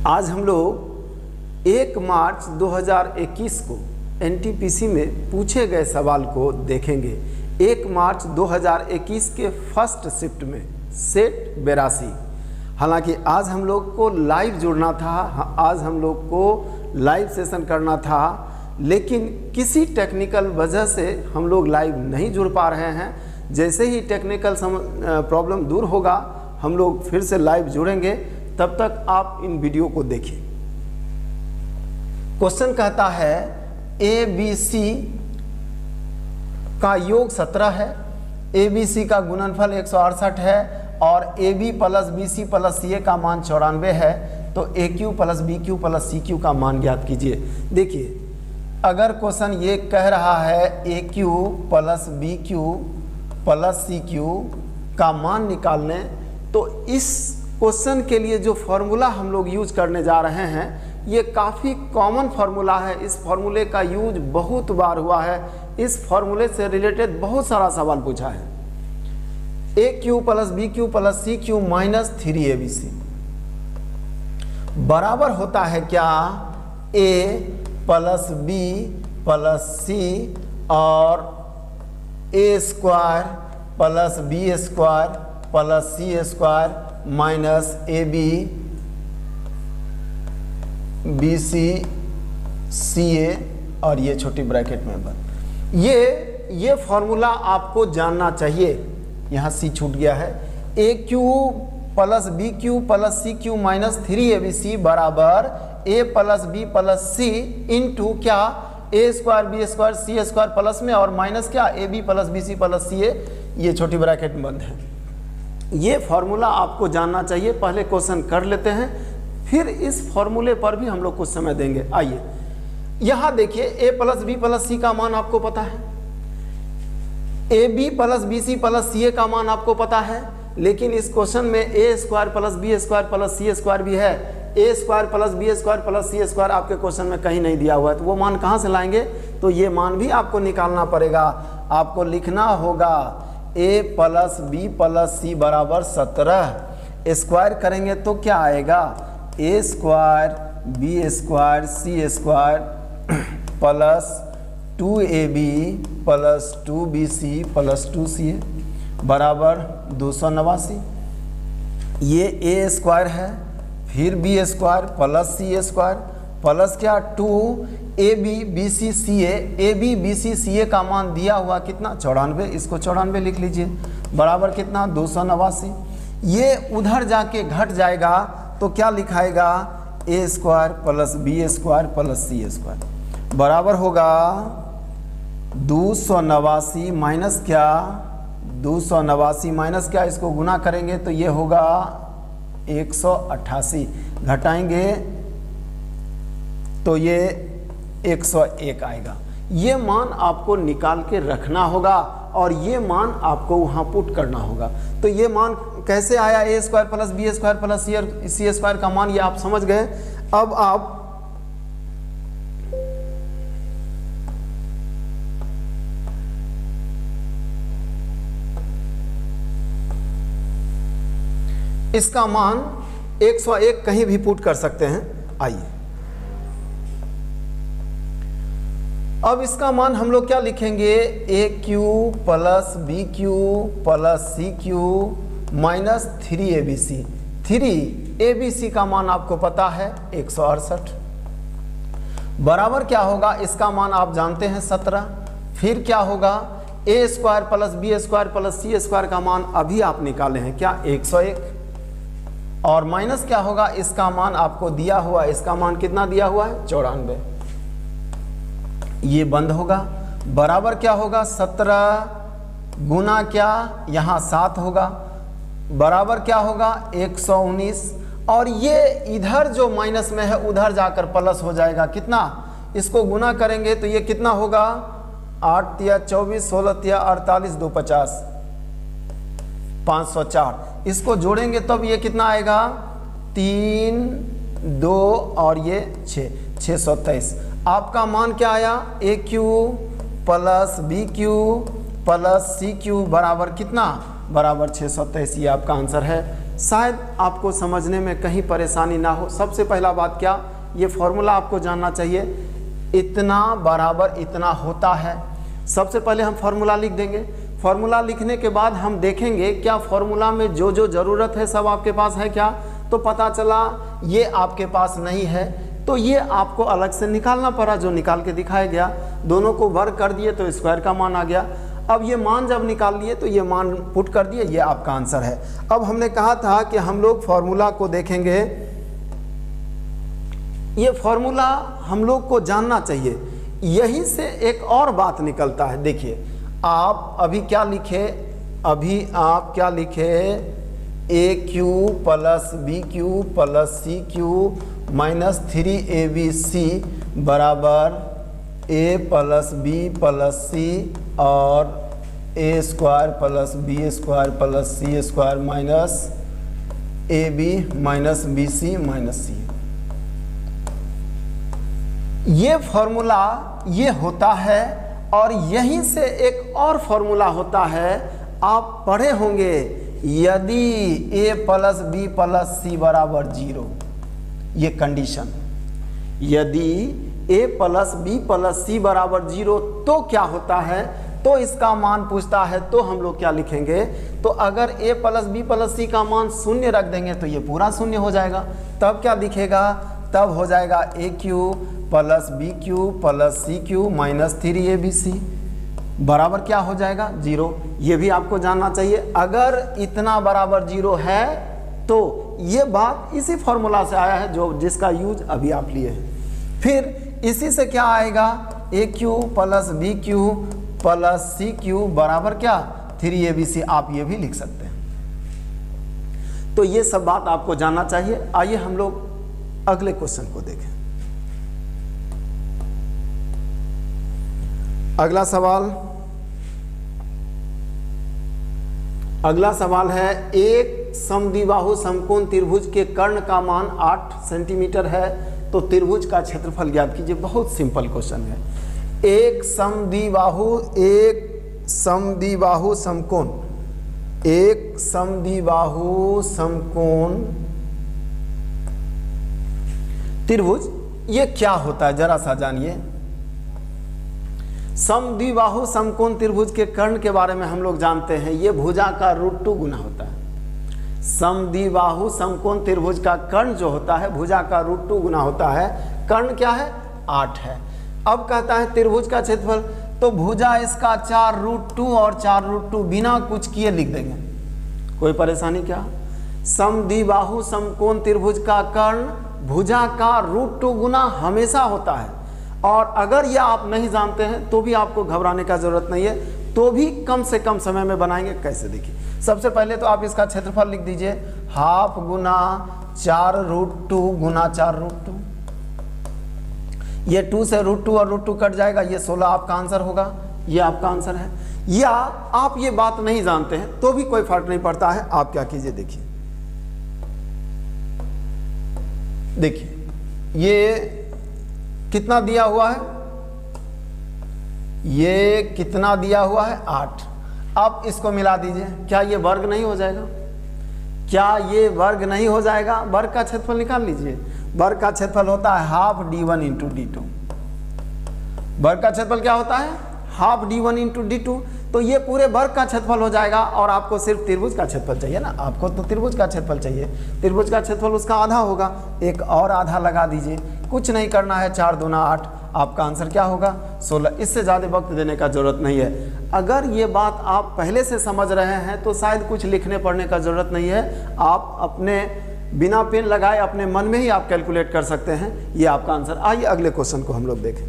आज हम लोग 1 मार्च 2021 को एनटीपीसी में पूछे गए सवाल को देखेंगे। 1 मार्च 2021 के फर्स्ट शिफ्ट में सेट 82। हालांकि आज हम लोग को लाइव जुड़ना था, आज हम लोग को लाइव सेशन करना था, लेकिन किसी टेक्निकल वजह से हम लोग लाइव नहीं जुड़ पा रहे हैं। जैसे ही टेक्निकल प्रॉब्लम दूर होगा हम लोग फिर से लाइव जुड़ेंगे। तब तक आप इन वीडियो को देखिए। क्वेश्चन कहता है ए बी सी का योग 17 है, ए बी सी का गुणनफल 168 है और A B plus B C plus C A का मान 94 है। तो A cube plus B cube plus C cube का मान ज्ञात कीजिए। देखिए, अगर क्वेश्चन ये कह रहा है A cube plus B cube plus C cube का मान निकालने, तो इस क्वेश्चन के लिए जो फॉर्मूला हम लोग यूज करने जा रहे हैं ये काफ़ी कॉमन फार्मूला है। इस फार्मूले का यूज बहुत बार हुआ है। इस फार्मूले से रिलेटेड बहुत सारा सवाल पूछा है। A cube plus B cube plus C cube minus 3abc बराबर होता है क्या? A plus B plus C और A square plus B square plus C square minus A B B C C A और ये छोटी ब्रैकेट में बंद। ये फॉर्मूला आपको जानना चाहिए। यहाँ सी छूट गया है। A cube plus B cube plus C cube minus 3abc बराबर A plus B plus C into क्या? A square B square C square plus में और माइनस क्या? A B plus B C plus C A, ये छोटी bracket में बंद है। ये फॉर्मूला आपको जानना चाहिए। पहले क्वेश्चन कर लेते हैं, फिर इस फॉर्मूले पर भी हम लोग कुछ समय देंगे। आइए यहाँ देखिए, A plus B plus C का मान आपको पता है, A B plus B C plus C A का मान आपको पता है, लेकिन इस क्वेश्चन में A square plus B square plus C square भी है। A square plus B square plus C square आपके क्वेश्चन में कहीं नहीं दिया हुआ है, तो वो मान कहाँ से लाएंगे? तो ये मान भी आपको निकालना पड़ेगा। आपको लिखना होगा A plus B plus C बराबर 17। स्क्वायर करेंगे तो क्या आएगा? A square B square C square plus 2ab plus 2bc plus 2ca बराबर 289। ये ए स्क्वायर है, फिर B square plus C square plus क्या? 2ab bc ca। A B B C C A का मान दिया हुआ कितना? 94। इसको 94 लिख लीजिए, बराबर कितना? 289। ये उधर जाके घट जाएगा तो क्या लिखाएगा? A square plus B square plus C square बराबर होगा 289 माइनस क्या? 289 माइनस क्या? इसको गुना करेंगे तो ये होगा 188, घटाएंगे तो ये 101 आएगा। ये मान आपको निकाल के रखना होगा और ये मान आपको वहाँ पुट करना होगा। तो ये मान कैसे आया? A square plus B square plus C square का मान, ये आप समझ गए। अब आप इसका मान 101 कहीं भी पुट कर सकते हैं। आइए अब इसका मान हम लोग क्या लिखेंगे? A cube plus B cube plus C cube minus 3abc। 3abc का मान आपको पता है 168 बराबर क्या होगा? इसका मान आप जानते हैं 17। फिर क्या होगा? A square plus B square plus C square का मान अभी आप निकाले हैं क्या? 101 और माइनस क्या होगा? इसका मान आपको दिया हुआ, इसका मान कितना दिया हुआ है? 94। ये बंद होगा, बराबर क्या होगा? 17 गुना क्या? यहाँ 7 होगा, बराबर क्या होगा? 119। और ये इधर जो माइनस में है उधर जाकर प्लस हो जाएगा। कितना? इसको गुना करेंगे तो ये कितना होगा? 8 तिया 24 16 तिया 48 2 50 504। इसको जोड़ेंगे तब ये कितना आएगा? 3 2 और ये 623। आपका मान क्या आया? A cube plus B cube plus C cube बराबर कितना? बराबर 623। ये आपका आंसर है। शायद आपको समझने में कहीं परेशानी ना हो। सबसे पहला बात क्या, ये फॉर्मूला आपको जानना चाहिए, इतना बराबर इतना होता है। सबसे पहले हम फॉर्मूला लिख देंगे। फॉर्मूला लिखने के बाद हम देखेंगे क्या फॉर्मूला में जो जो ज़रूरत है सब आपके पास है क्या। तो पता चला ये आपके पास नहीं है, तो ये आपको अलग से निकालना पड़ा, जो निकाल के दिखाया गया। दोनों को वर्ग कर दिए तो स्क्वायर का मान आ गया। अब ये मान जब निकाल लिए तो ये मान पुट कर दिए, ये आपका आंसर है। अब हमने कहा था कि हम लोग फॉर्मूला को देखेंगे, ये फॉर्मूला हम लोग को जानना चाहिए। यहीं से एक और बात निकलता है। देखिए आप अभी क्या लिखे, अभी आप क्या लिखे, A cube plus B cube plus C cube minus 3abc बराबर A plus B plus C और A square plus B square plus C square minus A B minus B C minus C. ये formula ये होता है। और यहीं से एक और फॉर्मूला होता है, आप पढ़े होंगे, यदि ए प्लस बी प्लस सी बराबर 0, ये कंडीशन, यदि ए प्लस बी प्लस सी बराबर 0 तो क्या होता है, तो इसका मान पूछता है। तो हम लोग क्या लिखेंगे, तो अगर ए प्लस बी प्लस सी का मान 0 रख देंगे तो ये पूरा 0 हो जाएगा। तब क्या दिखेगा, तब हो जाएगा A cube plus B cube plus C cube minus 3abc बराबर क्या हो जाएगा 0। ये भी आपको जानना चाहिए। अगर इतना बराबर 0 है तो ये बात इसी फॉर्मूला से आया है, जो जिसका यूज अभी आप लिए हैं। फिर इसी से क्या आएगा, A cube plus B cube plus C cube बराबर क्या 3abc, आप ये भी लिख सकते हैं। तो ये सब बात आपको जानना चाहिए। आइए हम लोग अगले क्वेश्चन को देखें। अगला सवाल है, एक समद्विबाहु समकोण त्रिभुज के कर्ण का मान 8 सेंटीमीटर है, तो त्रिभुज का क्षेत्रफल ज्ञात कीजिए। बहुत सिंपल क्वेश्चन है। एक समद्विबाहु समकोण त्रिभुज, ये क्या होता है जरा सा जानिए। समद्विबाहु समकोण त्रिभुज के कर्ण के बारे में हम लोग जानते हैं, ये भुजा का √2 गुना होता है। समद्विबाहु समकोण त्रिभुज का कर्ण जो होता है भुजा का √2 गुना होता है। कर्ण क्या है, 8 है। अब कहता है त्रिभुज का क्षेत्रफल, तो भुजा इसका 4√2 और 4√2 बिना कुछ किए लिख देंगे, कोई परेशानी क्या। समद्विबाहु समकोण त्रिभुज का कर्ण भुजा का √2 गुना हमेशा होता है। और अगर यह आप नहीं जानते हैं तो भी आपको घबराने का जरूरत नहीं है, तो भी कम से कम समय में बनाएंगे। कैसे, देखिए सबसे पहले तो आप इसका क्षेत्रफल लिख दीजिए, हाफ गुना 4√2 गुना 4√2। ये 2 से √2 और √2 कट जाएगा, ये 16 आपका आंसर होगा, ये आपका आंसर है। या आप ये बात नहीं जानते हैं तो भी कोई फर्क नहीं पड़ता है। आप क्या कीजिए, देखिए ये कितना दिया हुआ है, ये कितना दिया हुआ है 8। अब इसको मिला दीजिए, क्या ये वर्ग नहीं हो जाएगा, क्या ये वर्ग नहीं हो जाएगा। वर्ग का क्षेत्रफल निकाल लीजिए। वर्ग का क्षेत्रफल होता है हाफ d1 इंटू d2। वर्ग का क्षेत्रफल क्या होता है, हाफ d1 इंटू d2। तो ये पूरे वर्ग का क्षेत्रफल हो जाएगा। और आपको सिर्फ त्रिभुज का क्षेत्रफल चाहिए ना, आपको तो त्रिभुज का क्षेत्रफल चाहिए। त्रिभुज का क्षेत्रफल उसका आधा होगा, एक और आधा लगा दीजिए, कुछ नहीं करना है। 4 दूना 8, आपका आंसर क्या होगा 16। इससे ज़्यादा वक्त देने का जरूरत नहीं है। अगर ये बात आप पहले से समझ रहे हैं तो शायद कुछ लिखने पढ़ने का जरूरत नहीं है। आप अपने बिना पेन लगाए अपने मन में ही आप कैलकुलेट कर सकते हैं, ये आपका आंसर। आइए अगले क्वेश्चन को हम लोग देखें।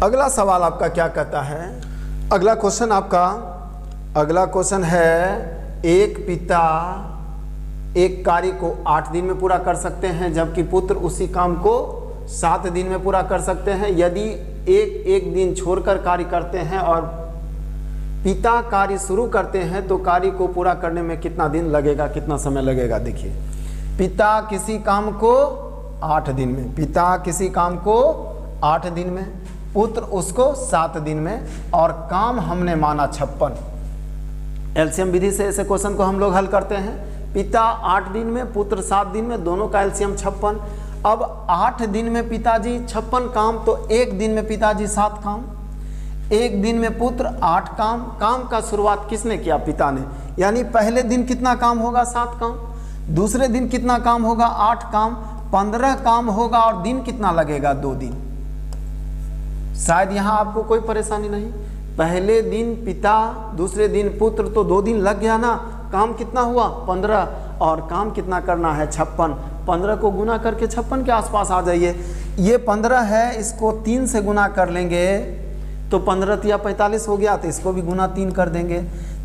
अगला सवाल आपका क्या कहता है, अगला क्वेश्चन है, एक पिता एक कार्य को 8 दिन में पूरा कर सकते हैं, जबकि पुत्र उसी काम को 7 दिन में पूरा कर सकते हैं। यदि एक दिन छोड़कर कार्य करते हैं और पिता कार्य शुरू करते हैं तो कार्य को पूरा करने में कितना दिन लगेगा, कितना समय लगेगा। देखिए, पिता किसी काम को 8 दिन में, पिता किसी काम को 8 दिन में, पुत्र उसको 7 दिन में, और काम हमने माना 56। एलसीएम विधि से ऐसे क्वेश्चन को हम लोग हल करते हैं। पिता 8 दिन में, पुत्र 7 दिन में, दोनों का एलसीएम 56। अब 8 दिन में पिताजी 56 काम, तो 1 दिन में पिताजी 7 काम, 1 दिन में पुत्र 8 काम। काम का शुरुआत किसने किया? पिता ने। यानी पहले दिन कितना काम होगा? 7 काम। दूसरे दिन कितना काम होगा? 8 काम। 15 काम होगा और दिन कितना लगेगा? 2 दिन। शायद यहाँ आपको कोई परेशानी नहीं। पहले दिन पिता, दूसरे दिन पुत्र, तो 2 दिन लग गया ना। काम कितना हुआ? 15। और काम कितना करना है? 56। 15 को गुना करके 56 के आसपास आ जाइए। ये 15 है, इसको 3 से गुना कर लेंगे तो 15 या 45 हो गया, तो इसको भी गुना 3 कर देंगे।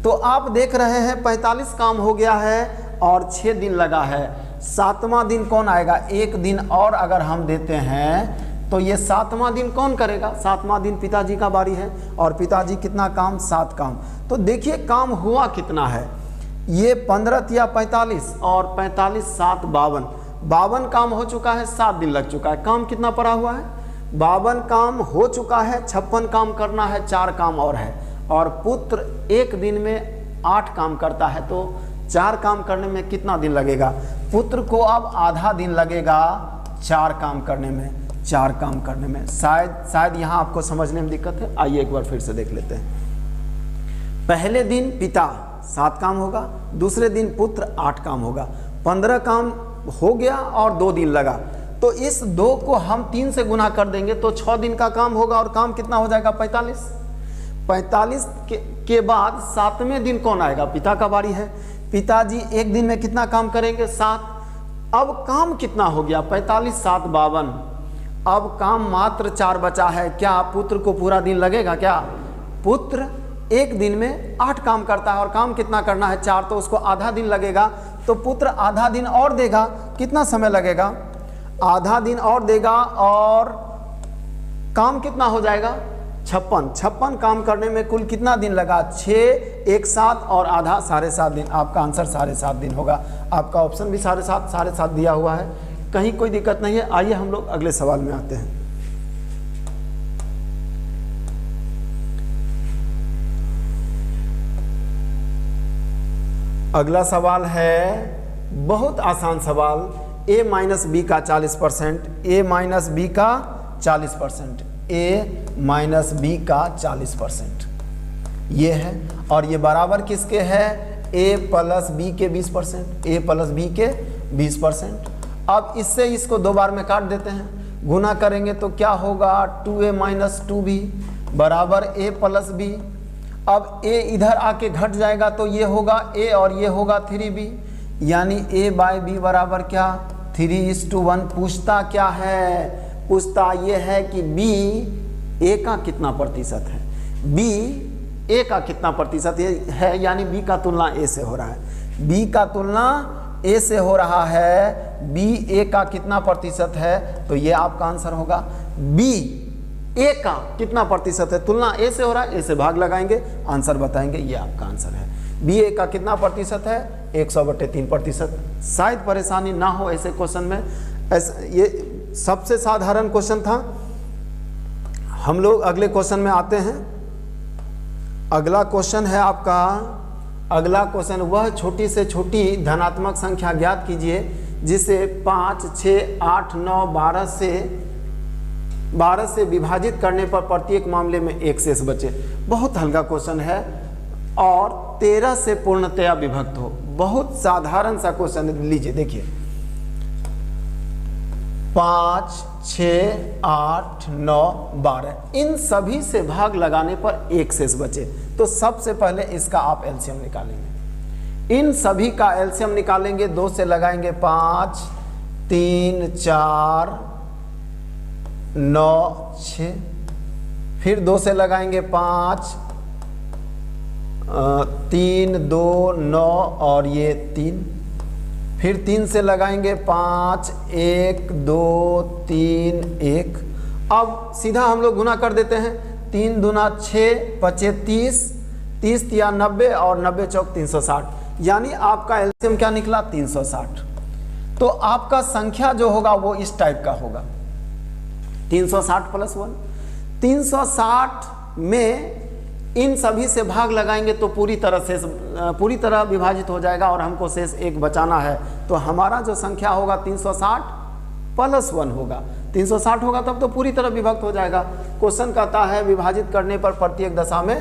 तो आप देख रहे हैं 45 काम हो गया है और 6 दिन लगा है। 7वां दिन कौन आएगा? 1 दिन और अगर हम देते हैं तो ये 7वां दिन कौन करेगा? 7वां दिन पिताजी का बारी है। और पिताजी कितना काम? 7 काम। तो देखिए काम हुआ कितना है। ये 15 या 45 और 45 7 52। 52 काम हो चुका है, 7 दिन लग चुका है। काम कितना पड़ा हुआ है? 52 काम हो चुका है, 56 काम करना है, 4 काम और है। और पुत्र 1 दिन में 8 काम करता है, तो 4 काम करने में कितना दिन लगेगा? पुत्र को अब आधा दिन लगेगा 4 काम करने में, 4 काम करने में। शायद यहाँ आपको समझने में दिक्कत है। आइए एक बार फिर से देख लेते हैं। पहले दिन पिता 7 काम होगा, दूसरे दिन पुत्र 8 काम होगा। 15 काम हो गया और 2 दिन लगा, तो इस 2 को हम 3 से गुना कर देंगे तो 6 दिन का काम होगा। और काम कितना हो जाएगा? 45। 45 के बाद 7वें दिन कौन आएगा? पिता का बारी है। पिताजी 1 दिन में कितना काम करेंगे? 7। अब काम कितना हो गया? 45 7 52। अब काम मात्र 4 बचा है। क्या पुत्र को पूरा दिन लगेगा? क्या पुत्र 1 दिन में 8 काम करता है और काम कितना करना है? 4, तो उसको आधा दिन लगेगा। तो पुत्र आधा दिन और देगा, कितना समय लगेगा? आधा दिन और देगा और काम कितना हो जाएगा? 56। 56 काम करने में कुल कितना दिन लगा? 6 1 7 और आधा 7.5 दिन। आपका आंसर 7.5 दिन होगा। आपका ऑप्शन भी 7.5 दिया हुआ है, कहीं कोई दिक्कत नहीं है। आइए हम लोग अगले सवाल में आते हैं। अगला सवाल है बहुत आसान सवाल। a माइनस बी का 40%, a माइनस बी का 40%, a माइनस बी का 40%, ये है। और ये बराबर किसके है? a प्लस बी के 20%, a प्लस बी के 20%। अब इससे इसको 2 बार में काट देते हैं, गुना करेंगे तो क्या होगा? 2a माइनस 2b बराबर a प्लस b। अब a इधर आके घट जाएगा तो ये होगा a और ये होगा 3b, यानी a बाई बी बराबर क्या? 3:1। पूछता क्या है? पूछता ये है कि b a का कितना प्रतिशत है? b a का कितना प्रतिशत है, यानी b का तुलना a से हो रहा है। b का तुलना a से हो रहा है, b a का कितना प्रतिशत है? तो ये आपका आंसर होगा। b a का कितना प्रतिशत है? तुलना a से हो रहा है, a से भाग लगाएंगे, आंसर बताएंगे, ये आपका आंसर है। b a का कितना प्रतिशत है? 100/3%। शायद परेशानी ना हो ऐसे क्वेश्चन में। ये सबसे साधारण क्वेश्चन था। हम लोग अगले क्वेश्चन में आते हैं। अगला क्वेश्चन है आपका, अगला क्वेश्चन वह छोटी से छोटी धनात्मक संख्या ज्ञात कीजिए जिसे 5 6 8 9 12 से विभाजित करने पर प्रत्येक मामले में 1 शेष बचे। बहुत हल्का क्वेश्चन है और 13 से पूर्णतया विभक्त हो। बहुत साधारण सा क्वेश्चन है। लीजिए देखिए, 5 6 8 9 12 इन सभी से भाग लगाने पर 1 शेष बचे। तो सबसे पहले इसका आप एलसीएम निकालेंगे। इन सभी का एलसीएम निकालेंगे, 2 से लगाएंगे 5 3 4 9 6, फिर 2 से लगाएंगे 5 3 2 9 और ये 3, फिर 3 से लगाएंगे 5 1 2 3 1। अब सीधा हम लोग गुना कर देते हैं। 3 दूना 6 बचे 30, 30 या 90 और 90 चौक 360, यानी आपका एलसीएम क्या निकला? 360। तो आपका संख्या जो होगा वो इस टाइप का होगा, 360 + 1। 360 में इन सभी से भाग लगाएंगे तो पूरी तरह विभाजित हो जाएगा और हमको शेष 1 बचाना है। तो हमारा जो संख्या होगा 360 प्लस 1 होगा। 360 होगा तब तो पूरी तरह विभक्त हो जाएगा। क्वेश्चन कहता है विभाजित करने पर प्रत्येक दशा में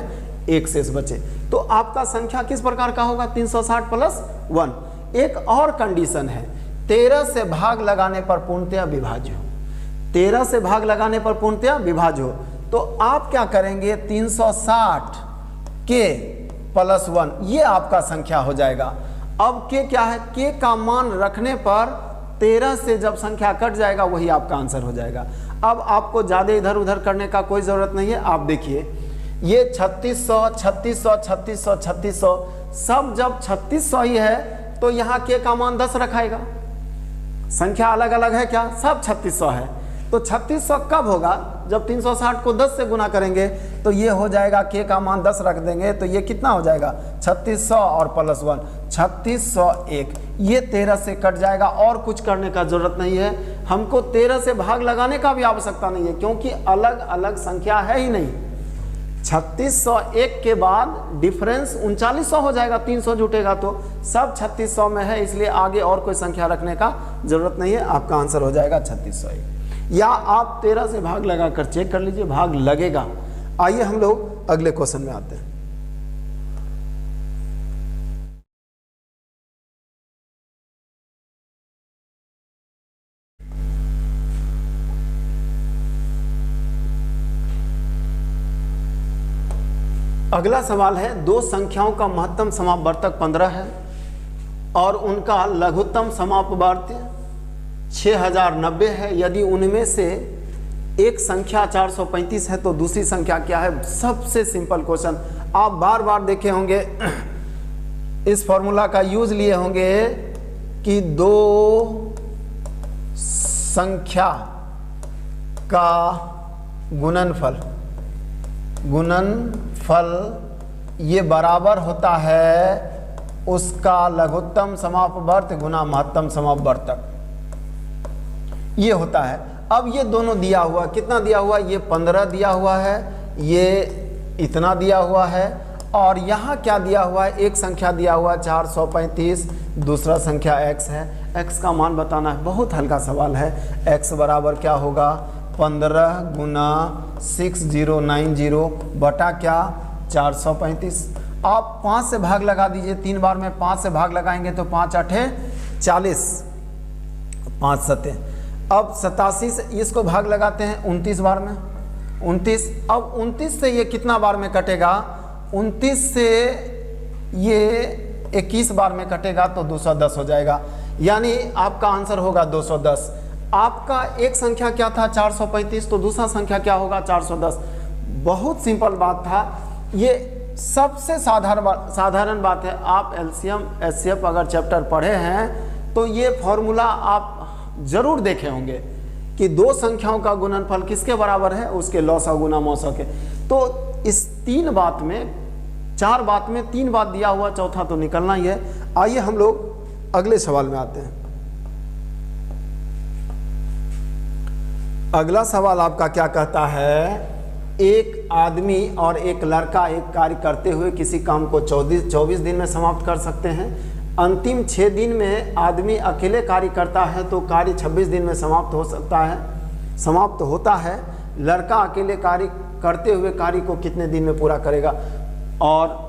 1 शेष बचे। तो आपका संख्या किस प्रकार का होगा? 360 प्लस 1। एक और कंडीशन है, 13 से भाग लगाने पर पूर्णतया विभाज्य हो। 13 से भाग लगाने पर पूर्णतया विभाज्य हो। तो आप क्या करेंगे? 360 के प्लस 1 ये आपका संख्या हो जाएगा। अब के क्या है? के का मान रखने पर 13 से जब संख्या कट जाएगा वही आपका आंसर हो जाएगा। अब आपको ज़्यादा इधर उधर करने का कोई ज़रूरत नहीं है। आप देखिए ये 3600 3600 3600 3600 सब जब 3600 ही है तो यहाँ के का मान 10 रखाएगा। संख्या अलग अलग है क्या? सब 3600 है। तो 3600 कब होगा? जब 360 को 10 से गुना करेंगे तो ये हो जाएगा, के का मान 10 रख देंगे तो ये कितना हो जाएगा? 3600 और प्लस 1 3601। ये 13 से कट जाएगा और कुछ करने का जरूरत नहीं है। हमको 13 से भाग लगाने का भी आवश्यकता नहीं है क्योंकि अलग अलग संख्या है ही नहीं। 3601 के बाद डिफरेंस 3900 हो जाएगा। 300 जुटेगा तो सब 3600 में है, इसलिए आगे और कोई संख्या रखने का जरूरत नहीं है। आपका आंसर हो जाएगा 3601। या आप 13 से भाग लगाकर चेक कर लीजिए, भाग लगेगा। आइए हम लोग अगले क्वेश्चन में आते हैं। अगला सवाल है, दो संख्याओं का महत्तम समापवर्तक 15 है और उनका लघुत्तम समापवर्ती 6090 है। यदि उनमें से एक संख्या 435 है तो दूसरी संख्या क्या है? सबसे सिंपल क्वेश्चन। आप बार बार देखे होंगे, इस फॉर्मूला का यूज लिए होंगे कि दो संख्या का गुणनफल ये बराबर होता है उसका लघुत्तम समापवर्त गुना महत्तम समापवर्तक, ये होता है। अब ये दोनों दिया हुआ, कितना दिया हुआ? ये 15 दिया हुआ है, ये इतना दिया हुआ है, और यहाँ क्या दिया हुआ है? एक संख्या दिया हुआ 435, दूसरा संख्या x है। x का मान बताना है, बहुत हल्का सवाल है। x बराबर क्या होगा? 15 गुना 6090 बटा क्या? 435। आप 5 से भाग लगा दीजिए, 3 बार में 5 से भाग लगाएंगे तो 5 8 40, 5 7। अब 87 से इसको भाग लगाते हैं 29 बार में, 29। अब 29 से ये कितना बार में कटेगा? 29 से ये 21 बार में कटेगा तो 210 हो जाएगा। यानी आपका आंसर होगा 210। आपका एक संख्या क्या था? 435, तो दूसरा संख्या क्या होगा? 410। बहुत सिंपल बात था। ये सबसे साधारण बात है। आप एलसीएम एचसीएफ अगर चैप्टर पढ़े हैं तो ये फॉर्मूला आप जरूर देखे होंगे कि दो संख्याओं का गुणनफल किसके बराबर है? उसके लॉसा गुना मौसा के। तो इस 4 बात में 3 बात दिया हुआ, चौथा तो निकलना ही है। आइए हम लोग अगले सवाल में आते हैं। अगला सवाल आपका क्या कहता है? एक आदमी और एक लड़का एक कार्य करते हुए किसी काम को 24 दिन में समाप्त कर सकते हैं। अंतिम 6 दिन में आदमी अकेले कार्य करता है तो कार्य 26 दिन में समाप्त होता है। लड़का अकेले कार्य करते हुए कार्य को कितने दिन में पूरा करेगा? और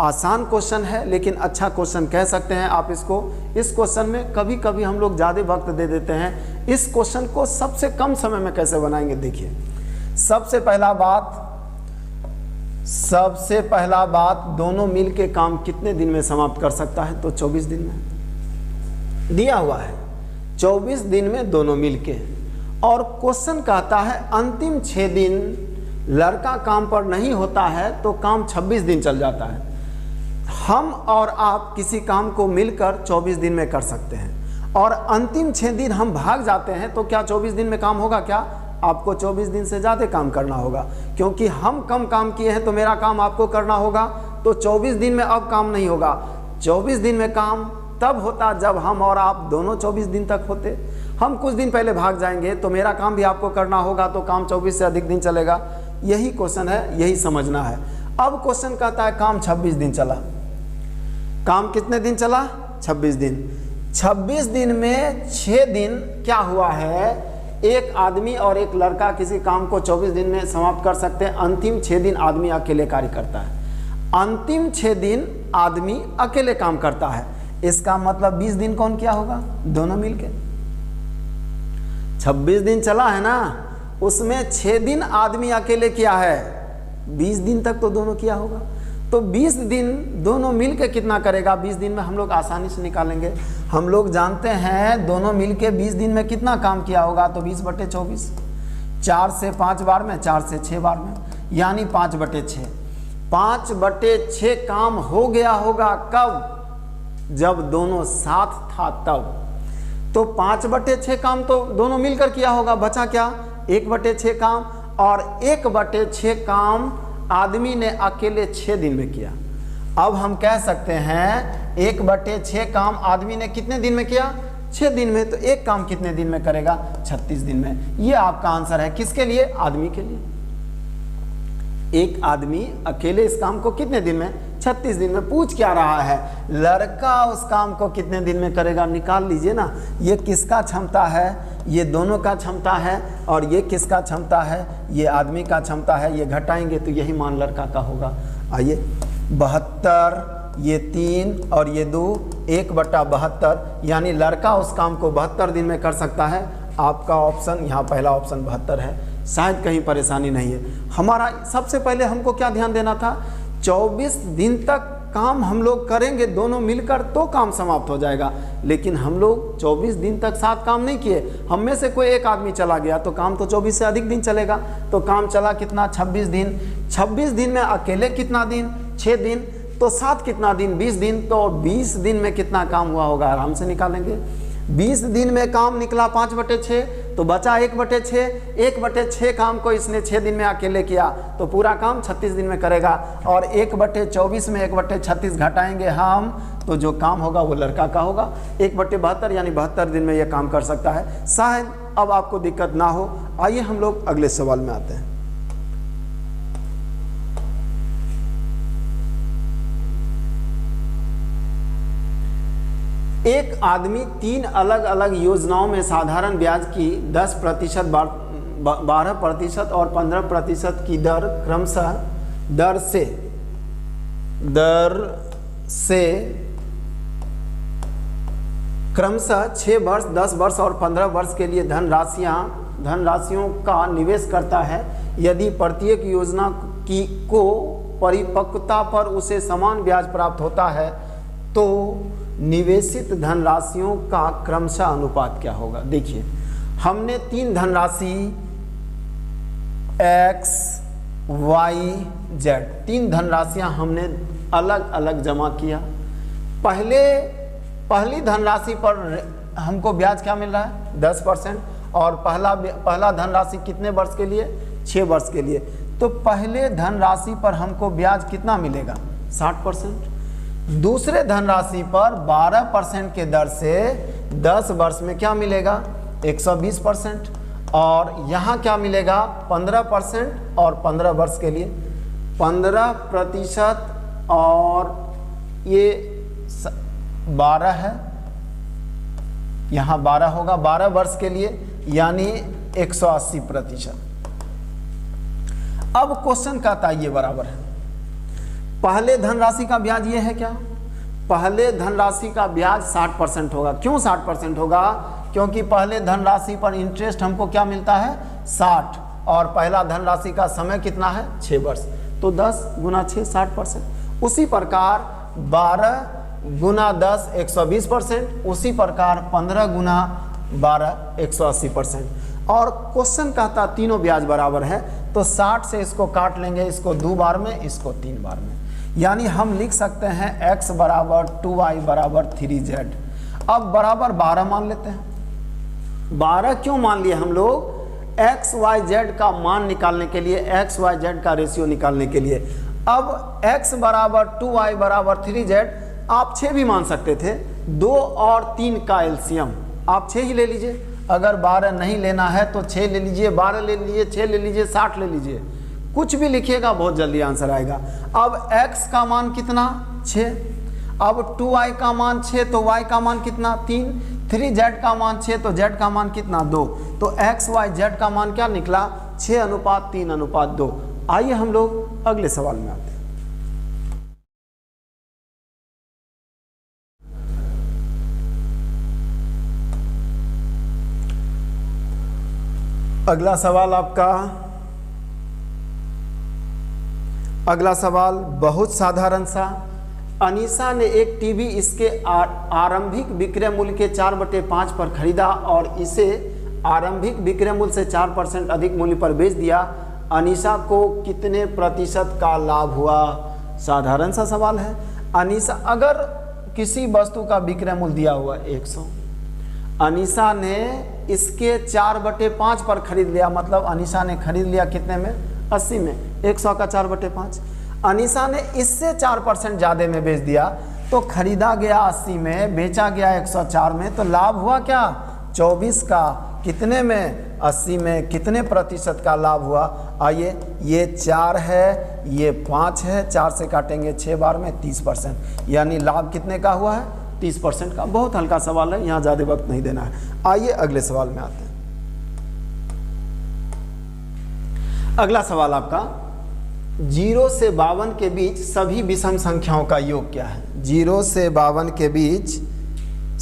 आसान क्वेश्चन है लेकिन अच्छा क्वेश्चन कह सकते हैं आप इसको। इस क्वेश्चन में कभी कभी हम लोग ज़्यादा वक्त दे देते हैं। इस क्वेश्चन को सबसे कम समय में कैसे बनाएंगे? देखिए, सबसे पहला बात दोनों मिल के काम कितने दिन में समाप्त कर सकता है? तो 24 दिन में दिया हुआ है, 24 दिन में दोनों मिल के। और क्वेश्चन कहता है अंतिम 6 दिन लड़का काम पर नहीं होता है तो काम 26 दिन चल जाता है। हम और आप किसी काम को मिलकर 24 दिन में कर सकते हैं और अंतिम 6 दिन हम भाग जाते हैं तो क्या 24 दिन में काम होगा? क्या आपको 24 दिन से ज़्यादा काम करना होगा, क्योंकि हम कम काम किए हैं तो मेरा काम आपको करना होगा। तो 24 दिन में अब काम नहीं होगा। 24 दिन में काम तब होता जब हम और आप दोनों 24 दिन तक होते। हम कुछ दिन पहले भाग जाएंगे तो मेरा काम भी आपको करना होगा, तो काम 24 से अधिक दिन चलेगा। यही क्वेश्चन है, यही समझना है। अब क्वेश्चन कहता है काम 26 दिन चला। काम कितने दिन चला? 26 दिन। 26 दिन में 6 दिन क्या हुआ है, एक आदमी और एक लड़का किसी काम को 24 दिन में समाप्त कर सकते हैं। अंतिम 6 दिन आदमी अकेले कार्य करता है। अंतिम 6 दिन आदमी अकेले काम करता है। इसका मतलब 20 दिन कौन किया होगा? दोनों मिलके। 26 दिन चला है ना, उसमें 6 दिन आदमी अकेले किया है, 20 दिन तक तो दोनों किया होगा। तो 20 दिन दोनों मिलके कितना करेगा? 20 दिन में हम लोग आसानी से निकालेंगे। हम लोग जानते हैं दोनों मिलके 20 दिन में कितना काम किया होगा, तो 20/24, 4 से 5 बार में, 4 से 6 बार में, यानी 5/6। 5/6 काम हो गया होगा कब? जब दोनों साथ था तब। तो 5/6 काम तो दोनों मिलकर किया होगा, बचा क्या? 1/6 काम, और 1/6 काम आदमी ने अकेले 6 दिन में किया। अब हम कह सकते हैं 1/6 काम आदमी ने कितने दिन में किया? 6 दिन में। तो एक काम कितने दिन में करेगा? 36 दिन में। ये आपका आंसर है। किसके लिए? आदमी के लिए। एक आदमी अकेले इस काम को कितने दिन में? 36 दिन में। पूछ क्या रहा है? लड़का उस काम को कितने दिन में करेगा? निकाल लीजिए ना। ये किसका क्षमता है? ये दोनों का क्षमता है। और ये किसका क्षमता है? ये आदमी का क्षमता है। ये घटाएंगे तो यही मान लड़का का होगा। आइए, 72, ये 3 और ये 2, 1/72, यानी लड़का उस काम को 72 दिन में कर सकता है। आपका ऑप्शन यहाँ पहला ऑप्शन 72 है। शायद कहीं परेशानी नहीं है। हमारा सबसे पहले हमको क्या ध्यान देना था? 24 दिन तक काम हम लोग करेंगे दोनों मिलकर तो काम समाप्त हो जाएगा। लेकिन हम लोग 24 दिन तक साथ काम नहीं किए। हम में से कोई एक आदमी चला गया तो काम तो 24 से अधिक दिन चलेगा। तो काम चला कितना? 26 दिन। 26 दिन में अकेले कितना दिन? 6 दिन। तो साथ कितना दिन? 20 दिन। तो 20 दिन में कितना काम हुआ होगा? आराम से निकालेंगे। 20 दिन में काम निकला 5/6, तो बचा 1/6। 1/6 काम को इसने 6 दिन में अकेले किया, तो पूरा काम 36 दिन में करेगा। और 1/24 में 1/36 घटाएंगे हम, तो जो काम होगा वो लड़का का होगा। 1/72 यानी 72 दिन में ये काम कर सकता है। शायद अब आपको दिक्कत ना हो। आइए हम लोग अगले सवाल में आते हैं। एक आदमी 3 अलग अलग योजनाओं में साधारण ब्याज की 10%, 12% और 15% की दर क्रमशः 6 वर्ष, 10 वर्ष और 15 वर्ष के लिए धनराशियों का निवेश करता है। यदि प्रत्येक योजना को परिपक्वता पर उसे समान ब्याज प्राप्त होता है तो निवेशित धनराशियों का क्रमशः अनुपात क्या होगा? देखिए, हमने 3 धनराशि x, y, z, 3 धनराशियां हमने अलग अलग जमा किया। पहली धनराशि पर हमको ब्याज क्या मिल रहा है? 10%। और पहला धनराशि कितने वर्ष के लिए? 6 वर्ष के लिए। तो पहले धनराशि पर हमको ब्याज कितना मिलेगा? 60%। दूसरे धनराशि पर 12% के दर से 10 वर्ष में क्या मिलेगा? 120%। और यहाँ क्या मिलेगा? 15% और 15 वर्ष के लिए 15%, और ये 12 है, यहाँ 12 होगा 12 वर्ष के लिए, यानी 180%। अब क्वेश्चन कहता है ये बराबर है। पहले धनराशि का ब्याज ये है क्या? पहले धनराशि का ब्याज 60% होगा। क्यों 60% होगा? क्योंकि पहले धनराशि पर इंटरेस्ट हमको क्या मिलता है? 60, और पहला धनराशि का समय कितना है? 6 वर्ष। तो 10 × 6 60%। उसी प्रकार 12 × 10 120%। उसी प्रकार 15 × 12 180%। और क्वेश्चन कहता तीनों ब्याज बराबर है, तो 60 से इसको काट लेंगे, इसको 2 बार में, इसको 3 बार में। यानी हम लिख सकते हैं x = 2y = 3z। अब बराबर 12 मान लेते हैं। 12 क्यों मान लिए हम लोग? x, y, z का मान निकालने के लिए, x, y, z का रेशियो निकालने के लिए। अब x = 2y = 3z, आप 6 भी मान सकते थे। 2 और 3 का एलसीएम आप 6 ही ले लीजिए। अगर 12 नहीं लेना है तो 6 ले लीजिए, 12 ले लीजिए, 6 ले लीजिए, 60 ले लीजिए, कुछ भी लिखिएगा बहुत जल्दी आंसर आएगा। अब x का मान कितना 6, अब 2y का मान 6 तो y का मान कितना 3, 3z का मान 6 तो z का मान कितना 2, तो x y z का मान क्या निकला 6:3:2। आइए हम लोग अगले सवाल में आते हैं। अगला सवाल बहुत साधारण सा। अनीसा ने एक टीवी इसके आरंभिक विक्रय मूल्य के 4/5 पर खरीदा और इसे आरंभिक विक्रय मूल्य से 4% अधिक मूल्य पर बेच दिया। अनीसा को कितने प्रतिशत का लाभ हुआ? साधारण सा सवाल है। अनीसा, अगर किसी वस्तु का विक्रय मूल्य दिया हुआ 100, अनीसा ने इसके 4/5 पर खरीद लिया, मतलब अनीसा ने खरीद लिया कितने में 80 में, 100 का 4/5। अनीसा ने इससे 4% ज़्यादा में बेच दिया, तो खरीदा गया 80 में, बेचा गया 104 में, तो लाभ हुआ क्या 24 का। कितने में 80 में, कितने प्रतिशत का लाभ हुआ? आइए, ये 4 है, ये 5 है, 4 से काटेंगे 6 बार में 30%, यानी लाभ कितने का हुआ है 30% का। बहुत हल्का सवाल है, यहाँ ज़्यादा वक्त नहीं देना है। आइए अगले सवाल में आते हैं। अगला सवाल आपका 0 से 52 के बीच सभी विषम संख्याओं का योग क्या है? 0 से 52 के बीच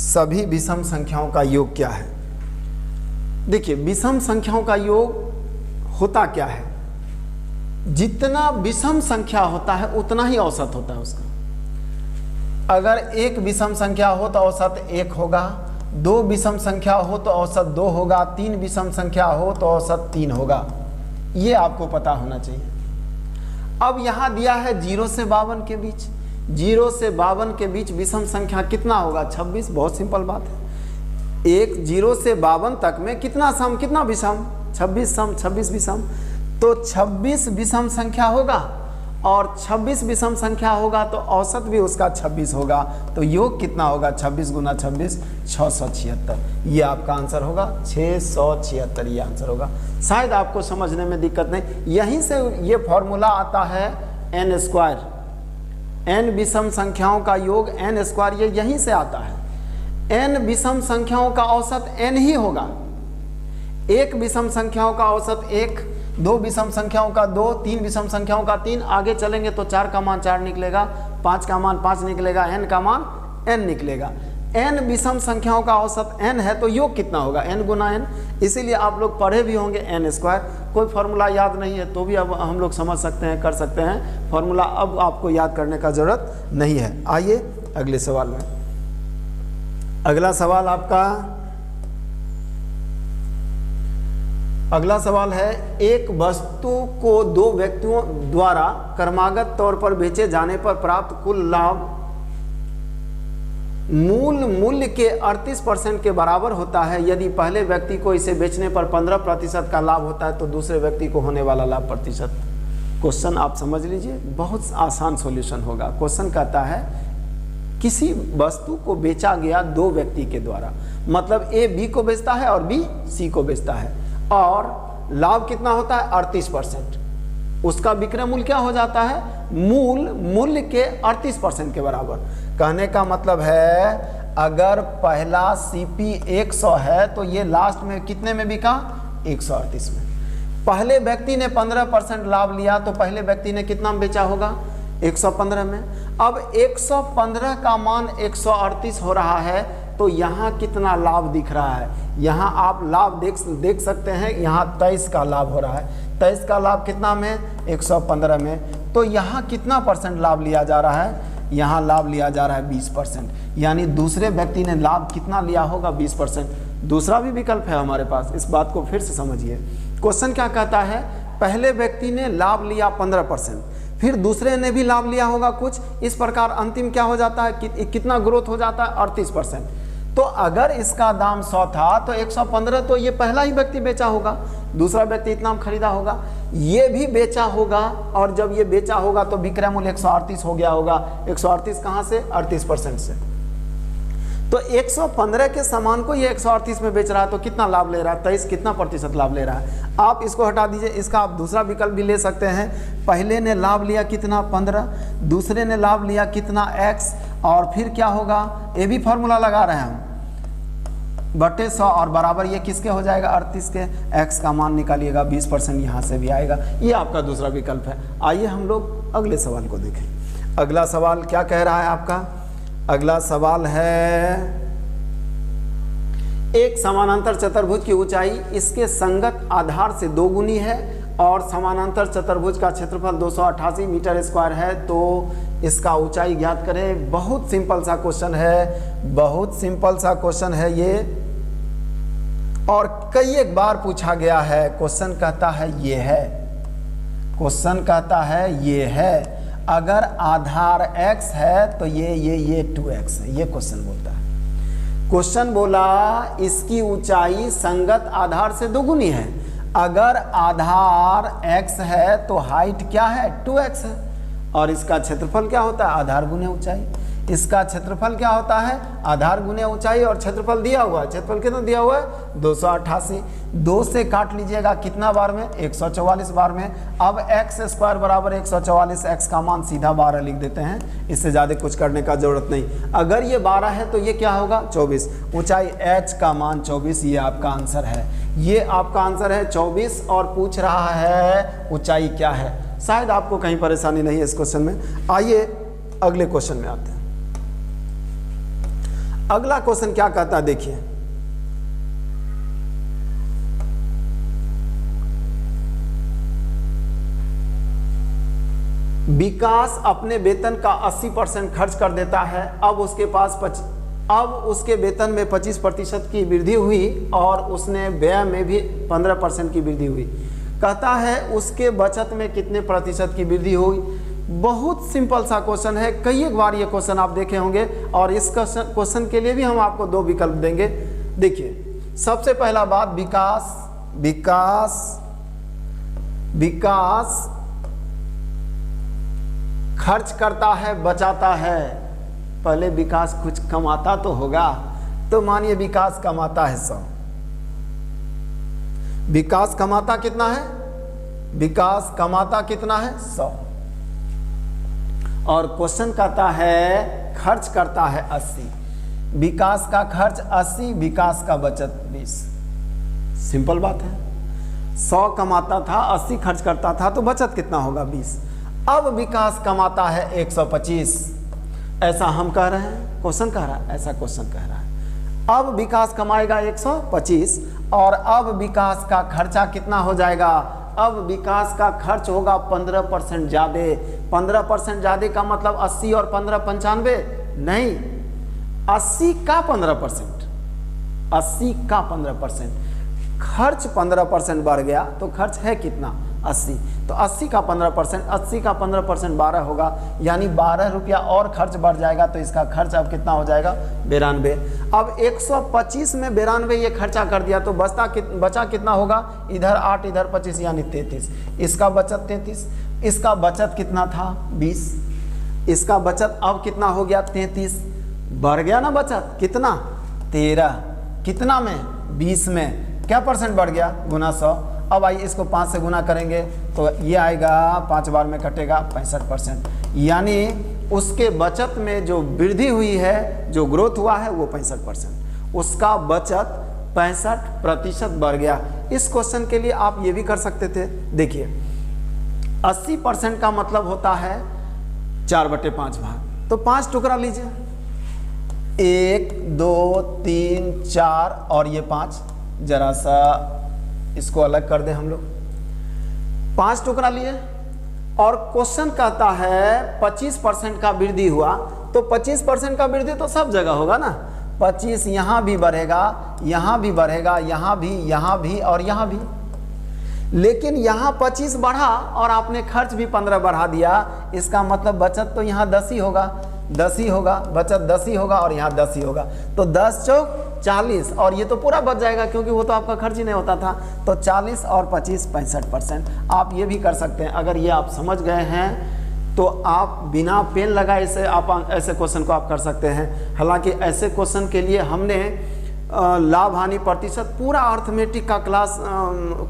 सभी विषम संख्याओं का योग क्या है? देखिए, विषम संख्याओं का योग होता क्या है? जितना विषम संख्या होता है उतना ही औसत होता है उसका। अगर एक विषम संख्या हो तो औसत 1 होगा, 2 विषम संख्या हो तो औसत 2 होगा, 3 विषम संख्या हो तो औसत 3 होगा। ये आपको पता होना चाहिए। अब यहाँ दिया है 0 से 52 के बीच, 0 से 52 के बीच विषम संख्या कितना होगा 26। बहुत सिंपल बात है। 0 से 52 तक में कितना सम, कितना विषम 26 सम, 26 विषम, तो 26 विषम संख्या होगा और 26 विषम संख्या होगा तो औसत भी उसका 26 होगा, तो योग कितना होगा 26 गुना 26 676। ये आपका आंसर होगा 676, ये आंसर होगा। शायद आपको समझने में दिक्कत नहीं, यहीं से ये फॉर्मूला आता है n², n विषम संख्याओं का योग n², ये यहीं से आता है। n विषम संख्याओं का औसत n ही होगा। एक विषम संख्याओं का औसत 1, 2 विषम संख्याओं का 2, 3 विषम संख्याओं का 3, आगे चलेंगे तो 4 का मान 4 निकलेगा, 5 का मान 5 निकलेगा, n का मान n निकलेगा। n विषम संख्याओं का औसत n है तो योग कितना होगा n गुना n। इसीलिए आप लोग पढ़े भी होंगे n²। कोई फार्मूला याद नहीं है तो भी अब हम लोग समझ सकते हैं, कर सकते हैं। फार्मूला अब आपको याद करने का जरूरत नहीं है। आइए अगले सवाल में। अगला सवाल है, एक वस्तु को 2 व्यक्तियों द्वारा क्रमागत तौर पर बेचे जाने पर प्राप्त कुल लाभ मूल मूल्य के 38% के बराबर होता है। यदि पहले व्यक्ति को इसे बेचने पर 15% का लाभ होता है तो दूसरे व्यक्ति को होने वाला लाभ प्रतिशत। क्वेश्चन आप समझ लीजिए, बहुत आसान सॉल्यूशन होगा। क्वेश्चन कहता है किसी वस्तु को बेचा गया 2 व्यक्ति के द्वारा, मतलब ए बी को बेचता है और बी सी को बेचता है, और लाभ कितना होता है 38%। उसका विक्रय मूल्य क्या हो जाता है मूल मूल्य के 38% के बराबर। कहने का मतलब है अगर पहला CP 100 है तो ये लास्ट में कितने में बिका 138 में। पहले व्यक्ति ने 15% लाभ लिया तो पहले व्यक्ति ने कितना बेचा होगा 115 में। अब 115 का मान 138 हो रहा है तो यहाँ कितना लाभ दिख रहा है? यहाँ आप लाभ देख सकते हैं, यहाँ 23 का लाभ हो रहा है। 23 का लाभ कितना में 115 में, तो यहाँ कितना परसेंट लाभ लिया जा रहा है? यहाँ लाभ लिया जा रहा है 20%, यानी दूसरे व्यक्ति ने लाभ कितना लिया होगा 20%। दूसरा भी विकल्प है हमारे पास, इस बात को फिर से समझिए। क्वेश्चन क्या कहता है, पहले व्यक्ति ने लाभ लिया 15%, फिर दूसरे ने भी लाभ लिया होगा कुछ, इस प्रकार अंतिम क्या हो जाता है, कितना ग्रोथ हो जाता है 38%। तो अगर इसका दाम 100 था तो 115 तो ये पहला ही व्यक्ति बेचा होगा, दूसरा व्यक्ति इतना खरीदा होगा, ये भी बेचा होगा, और जब ये बेचा होगा तो विक्रय मूल्य 138 हो गया होगा। 138 कहाँ से 38% से। तो 115 के सामान को ये 138 में बेच रहा है, तो कितना लाभ ले रहा है? 23, कितना प्रतिशत लाभ ले रहा है? आप इसको हटा दीजिए, इसका आप दूसरा विकल्प भी ले सकते हैं। पहले ने लाभ लिया कितना? 15, दूसरे ने लाभ लिया कितना? x, और फिर क्या होगा? ये भी फॉर्मूला लगा रहे हैं हम, बटे 100 और बराबर ये किसके हो जाएगा? 38 के। x का मान निकालिएगा, 20% यहाँ से भी आएगा। ये आपका दूसरा विकल्प है। आइए हम लोग अगले सवाल को देखें। अगला सवाल क्या कह रहा है आपका? अगला सवाल है, एक समानांतर चतुर्भुज की ऊंचाई इसके संगत आधार से 2 गुनी है और समानांतर चतुर्भुज का क्षेत्रफल 288 मीटर स्क्वायर है, तो इसका ऊंचाई ज्ञात करें। बहुत सिंपल सा क्वेश्चन है, बहुत सिंपल सा क्वेश्चन है ये, और कई एक बार पूछा गया है। क्वेश्चन कहता है ये है, क्वेश्चन कहता है ये है, अगर आधार x है तो ये 2x है, ये क्वेश्चन बोलता है। क्वेश्चन बोला इसकी ऊंचाई संगत आधार से 2 गुनी है। अगर आधार x है तो हाइट क्या है? 2x है। और इसका क्षेत्रफल क्या होता है? आधार गुने ऊंचाई। इसका क्षेत्रफल क्या होता है? आधार गुने ऊंचाई, और क्षेत्रफल दिया हुआ है। क्षेत्रफल कितना दिया हुआ है? 288। 2 से काट लीजिएगा कितना बार में? 144 बार में। अब x स्क्वायर बराबर 144, x का मान सीधा 12 लिख देते हैं, इससे ज़्यादा कुछ करने का जरूरत नहीं। अगर ये 12 है तो ये क्या होगा? 24। ऊंचाई h का मान 24, ये आपका आंसर है। ये आपका आंसर है 24, और पूछ रहा है ऊंचाई क्या है। शायद आपको कहीं परेशानी नहीं है इस क्वेश्चन में। आइए अगले क्वेश्चन में आते हैं। अगला क्वेश्चन क्या कहता है देखिए, विकास अपने वेतन का 80% खर्च कर देता है। अब उसके वेतन में 25% की वृद्धि हुई और उसने व्यय में भी 15% की वृद्धि हुई। कहता है उसके बचत में कितने प्रतिशत की वृद्धि हुई। बहुत सिंपल सा क्वेश्चन है, कई एक बार ये क्वेश्चन आप देखे होंगे, और इस क्वेश्चन के लिए भी हम आपको 2 विकल्प देंगे। देखिए, सबसे पहला बात, विकास खर्च करता है, बचाता है। पहले विकास कुछ कमाता तो होगा, तो मानिए विकास कमाता है 100। विकास कमाता कितना है? विकास कमाता कितना है? 100। और क्वेश्चन कहता है खर्च करता है 80। विकास का खर्च 80, विकास का बचत 20। सिंपल बात है। 100 कमाता था, 80 खर्च करता था, तो बचत कितना होगा? 20। अब विकास कमाता है 125, ऐसा हम कह रहे हैं, क्वेश्चन कह रहा है, ऐसा क्वेश्चन कह रहा है। अब विकास कमाएगा 125, और अब विकास का खर्चा कितना हो जाएगा? अब विकास का खर्च होगा 15% ज़्यादा। 15% ज़्यादा का मतलब 80 और 15 95 नहीं, 80 का 15%, 80 का 15%। खर्च 15% बढ़ गया तो खर्च है कितना? 80। तो 80 का 15%, 80 का 15% 12 होगा, यानी 12 रुपया और खर्च बढ़ जाएगा। तो इसका खर्च अब कितना हो जाएगा? 92। अब 125 में 92 ये खर्चा कर दिया, तो बचा कितना होगा? इधर 8 इधर 25, यानी 33। इसका बचत 33। इसका बचत कितना था? 20। इसका बचत अब कितना हो गया? 33। बढ़ गया ना बचत, कितना? 13। कितना में? 20 में। क्या परसेंट बढ़ गया? गुना 100। अब आइए इसको 5 से गुना करेंगे तो ये आएगा, 5 बार में कटेगा 65%। यानी उसके बचत में जो वृद्धि हुई है, जो ग्रोथ हुआ है, वो 65%। उसका बचत 65% बढ़ गया। इस क्वेश्चन के लिए आप ये भी कर सकते थे। देखिए, 80% का मतलब होता है 4/5 भाग। तो 5 टुकड़ा लीजिए, 1 2 3 4 और ये 5। जरा सा इसको अलग कर दें हम लोग। 5 टुकड़ा लिए, और क्वेश्चन कहता है 25% का वृद्धि हुआ। तो 25% का वृद्धि तो सब जगह होगा ना। 25 यहाँ भी बढ़ेगा, यहाँ भी बढ़ेगा, यहाँ भी और यहाँ भी। लेकिन यहाँ 25 बढ़ा और आपने खर्च भी 15 बढ़ा दिया। इसका मतलब बचत तो यहाँ 10 ही होगा, 10 ही होगा, बचत 10 ही होगा, और यहाँ 10 ही होगा। तो 10 चौक 40, और ये तो पूरा बच जाएगा क्योंकि वो तो आपका खर्च ही नहीं होता था। तो 40 और 25 65%। आप ये भी कर सकते हैं। अगर ये आप समझ गए हैं तो आप बिना पेन लगाए इसे आप ऐसे क्वेश्चन को आप कर सकते हैं। हालांकि ऐसे क्वेश्चन के लिए हमने लाभ हानि प्रतिशत पूरा अर्थमेटिक का क्लास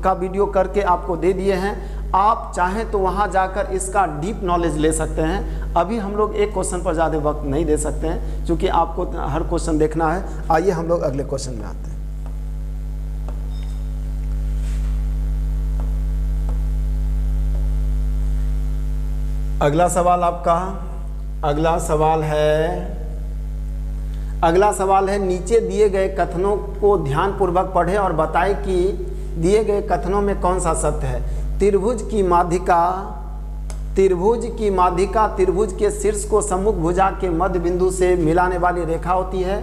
का वीडियो करके आपको दे दिए हैं। आप चाहें तो वहां जाकर इसका डीप नॉलेज ले सकते हैं। अभी हम लोग एक क्वेश्चन पर ज़्यादा वक्त नहीं दे सकते हैं क्योंकि आपको हर क्वेश्चन देखना है। आइए हम लोग अगले क्वेश्चन में आते हैं। अगला सवाल आपका, अगला सवाल है नीचे दिए गए कथनों को ध्यानपूर्वक पढ़ें और बताएं कि दिए गए कथनों में कौन सा सत्य है। त्रिभुज की माध्यिका त्रिभुज के शीर्ष को सम्मुख भुजा के मध्य बिंदु से मिलाने वाली रेखा होती है।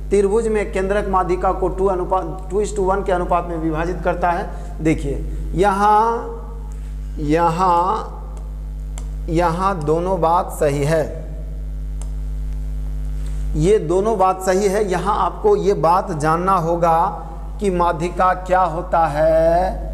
त्रिभुज में केंद्रक माध्यिका को 2:1 के अनुपात में विभाजित करता है। देखिए यहाँ दोनों बात सही है, ये दोनों बात सही है। यहाँ आपको ये बात जानना होगा कि माध्यिका क्या होता है।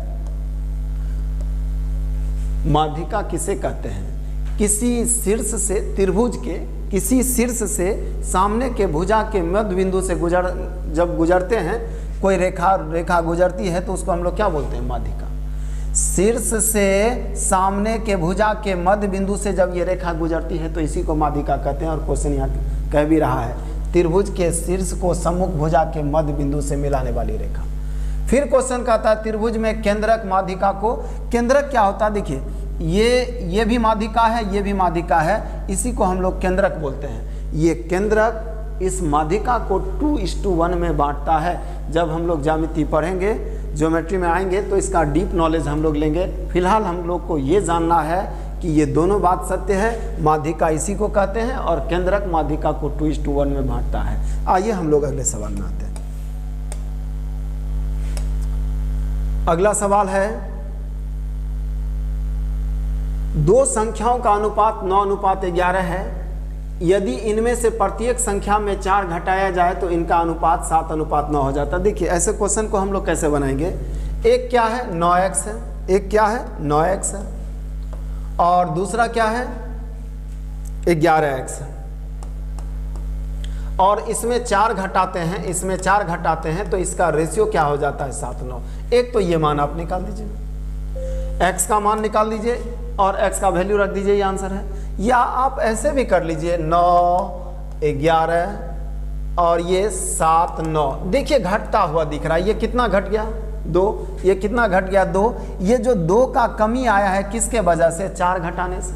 माध्यिका किसे कहते हैं? किसी शीर्ष से त्रिभुज के किसी शीर्ष से सामने के भुजा के मध्य बिंदु से जब गुजरते हैं, कोई रेखा गुजरती है तो उसको हम लोग क्या बोलते हैं? माध्यिका। शीर्ष से सामने के भुजा के मध्य बिंदु से जब ये रेखा गुजरती है तो इसी को माध्यिका कहते हैं। और क्वेश्चन यहाँ कह भी रहा है त्रिभुज के शीर्ष को सम्मुख भुजा के मध्य बिंदु से मिलाने वाली रेखा। फिर क्वेश्चन कहता है त्रिभुज में केंद्रक माध्यिका को, केंद्रक क्या होता है? देखिए ये भी माध्यिका है, ये भी माध्यिका है, इसी को हम लोग केंद्रक बोलते हैं। ये केंद्रक इस माध्यिका को 2:1 में बांटता है। जब हम लोग ज्यामिति पढ़ेंगे, ज्योमेट्री में आएंगे तो इसका डीप नॉलेज हम लोग लेंगे। फिलहाल हम लोग को ये जानना है कि ये दोनों बात सत्य है। माध्यिका इसी को कहते हैं और केंद्रक माध्यिका को 2:1 में बांटता है। आइए हम लोग अगले सवाल में आते हैं। अगला सवाल है दो संख्याओं का अनुपात 9:11 है। यदि इनमें से प्रत्येक संख्या में 4 घटाया जाए तो इनका अनुपात 7:9 हो जाता है। देखिए ऐसे क्वेश्चन को हम लोग कैसे बनाएंगे? एक क्या है? 9x है, एक क्या है? 9x है, और दूसरा क्या है? 11x है। और इसमें 4 घटाते हैं, इसमें 4 घटाते हैं तो इसका रेशियो क्या हो जाता है? 7:9। एक तो ये मान आप निकाल दीजिए, x का मान निकाल दीजिए और x का वैल्यू रख दीजिए, ये आंसर है। या आप ऐसे भी कर लीजिए 9, 11 और ये 7, 9। देखिए घटता हुआ दिख रहा है, ये कितना घट गया? 2। ये कितना घट गया? 2। ये जो 2 का कमी आया है किसके वजह से? 4 घटाने से।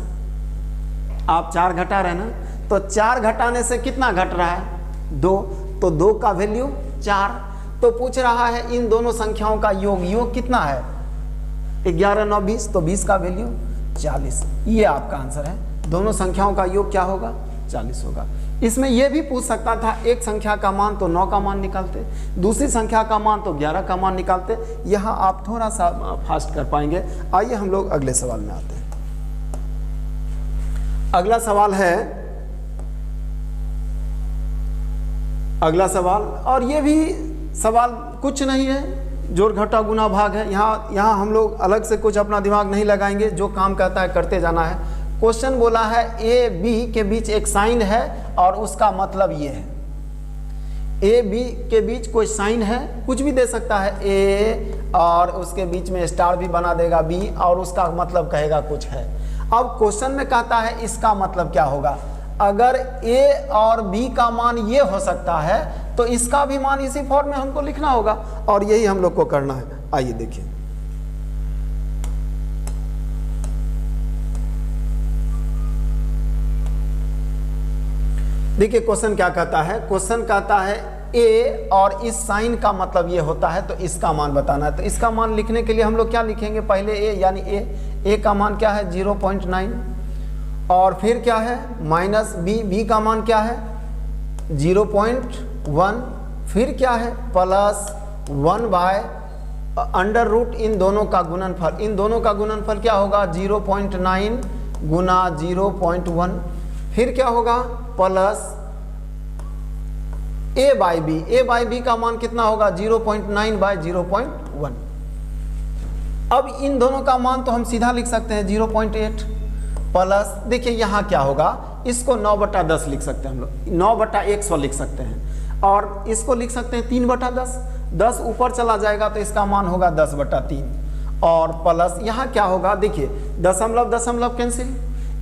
आप 4 घटा रहे ना, तो 4 घटाने से कितना घट रहा है? 2। तो 2 का वैल्यू 4। तो पूछ रहा है इन दोनों संख्याओं का योग कितना है? 11, 9, 20। तो 20 का वैल्यू 40। ये आपका आंसर है। दोनों संख्याओं का योग क्या होगा? 40 होगा। इसमें यह भी पूछ सकता था एक संख्या का मान तो 9 का मान निकालते, दूसरी संख्या का मान तो 11 का मान निकालते। यहाँ आप थोड़ा सा फास्ट कर पाएंगे। आइए हम लोग अगले सवाल में आते हैं। अगला सवाल और ये भी सवाल कुछ नहीं है, जोड़ घटा गुना भाग है। यहाँ हम लोग अलग से कुछ अपना दिमाग नहीं लगाएंगे, जो काम कहता है करते जाना है। क्वेश्चन बोला है ए बी के बीच एक साइन है और उसका मतलब ये है। ए बी के बीच कोई साइन है, कुछ भी दे सकता है, ए और उसके बीच में स्टार भी बना देगा बी, और उसका मतलब कहेगा कुछ है। अब क्वेश्चन में कहता है इसका मतलब क्या होगा? अगर ए और बी का मान ये हो सकता है तो इसका भी मान इसी फॉर्म में हमको लिखना होगा, और यही हम लोग को करना है। आइए देखिए, देखिए क्वेश्चन क्या कहता है। क्वेश्चन कहता है ए और इस साइन का मतलब ये होता है तो इसका मान बताना है। तो इसका मान लिखने के लिए हम लोग क्या लिखेंगे? पहले ए यानी ए का मान क्या है? 0.9, और फिर क्या है? माइनस बी का मान क्या है? 0.1, फिर क्या है? प्लस 1/√, इन दोनों का गुणनफल। इन दोनों का गुणनफल क्या होगा? 0.9 गुना 0.1, फिर क्या होगा? प्लस a/b का मान कितना होगा? 0.9/0.1। अब इन दोनों का मान तो हम सीधा लिख सकते हैं 0.8, प्लस, देखिए यहाँ क्या होगा, इसको 9/10 लिख सकते हैं हम लोग, 9/100 लिख सकते हैं, और इसको लिख सकते हैं 3/10। 10 ऊपर चला जाएगा तो इसका मान होगा 10/3, और प्लस यहाँ क्या होगा, देखिए दशमलव दशमलव कैंसिल,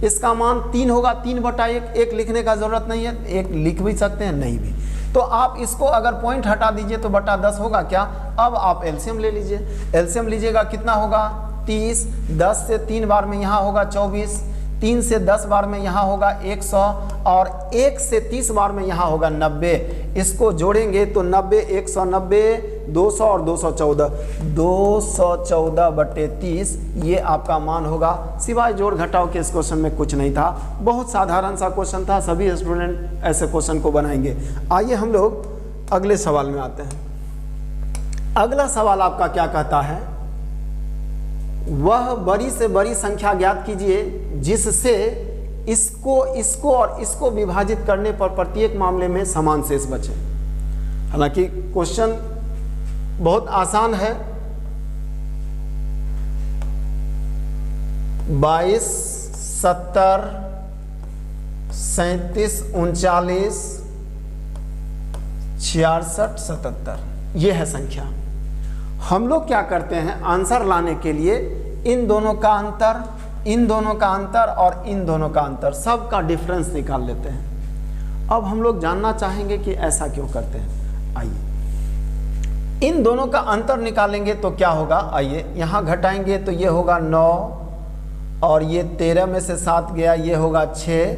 इसका मान 3 होगा, 3/1। एक लिखने का जरूरत नहीं है, एक लिख भी सकते हैं, नहीं भी। तो आप इसको अगर पॉइंट हटा दीजिए तो बटा 10 होगा क्या। अब आप एलसीएम ले लीजिए, एलसीएम लीजिएगा कितना होगा 30, 10 से 3 बार में यहाँ होगा 24, 3 से 10 बार में यहाँ होगा 100, और 1 से 30 बार में यहाँ होगा 90। इसको जोड़ेंगे तो 90, 190, 200 और 214, 214/30 ये आपका मान होगा। सिवाय जोड़ घटाव के इस क्वेश्चन में कुछ नहीं था, बहुत साधारण सा क्वेश्चन था, सभी स्टूडेंट ऐसे क्वेश्चन को बनाएंगे। आइए हम लोग अगले सवाल में आते हैं। अगला सवाल आपका क्या कहता है, वह बड़ी से बड़ी संख्या ज्ञात कीजिए जिससे इसको और इसको विभाजित करने पर प्रत्येक मामले में समान शेष बचे। हालांकि क्वेश्चन बहुत आसान है। 22, 70, 37, 39, 66, 77 ये है संख्या। हम लोग क्या करते हैं, आंसर लाने के लिए इन दोनों का अंतर, इन दोनों का अंतर और इन दोनों का अंतर, सब का डिफरेंस निकाल लेते हैं। अब हम लोग जानना चाहेंगे कि ऐसा क्यों करते हैं। आइए इन दोनों का अंतर निकालेंगे तो क्या होगा, आइए यहाँ घटाएंगे तो ये होगा 9, और ये 13 में से 7 गया, ये होगा 6,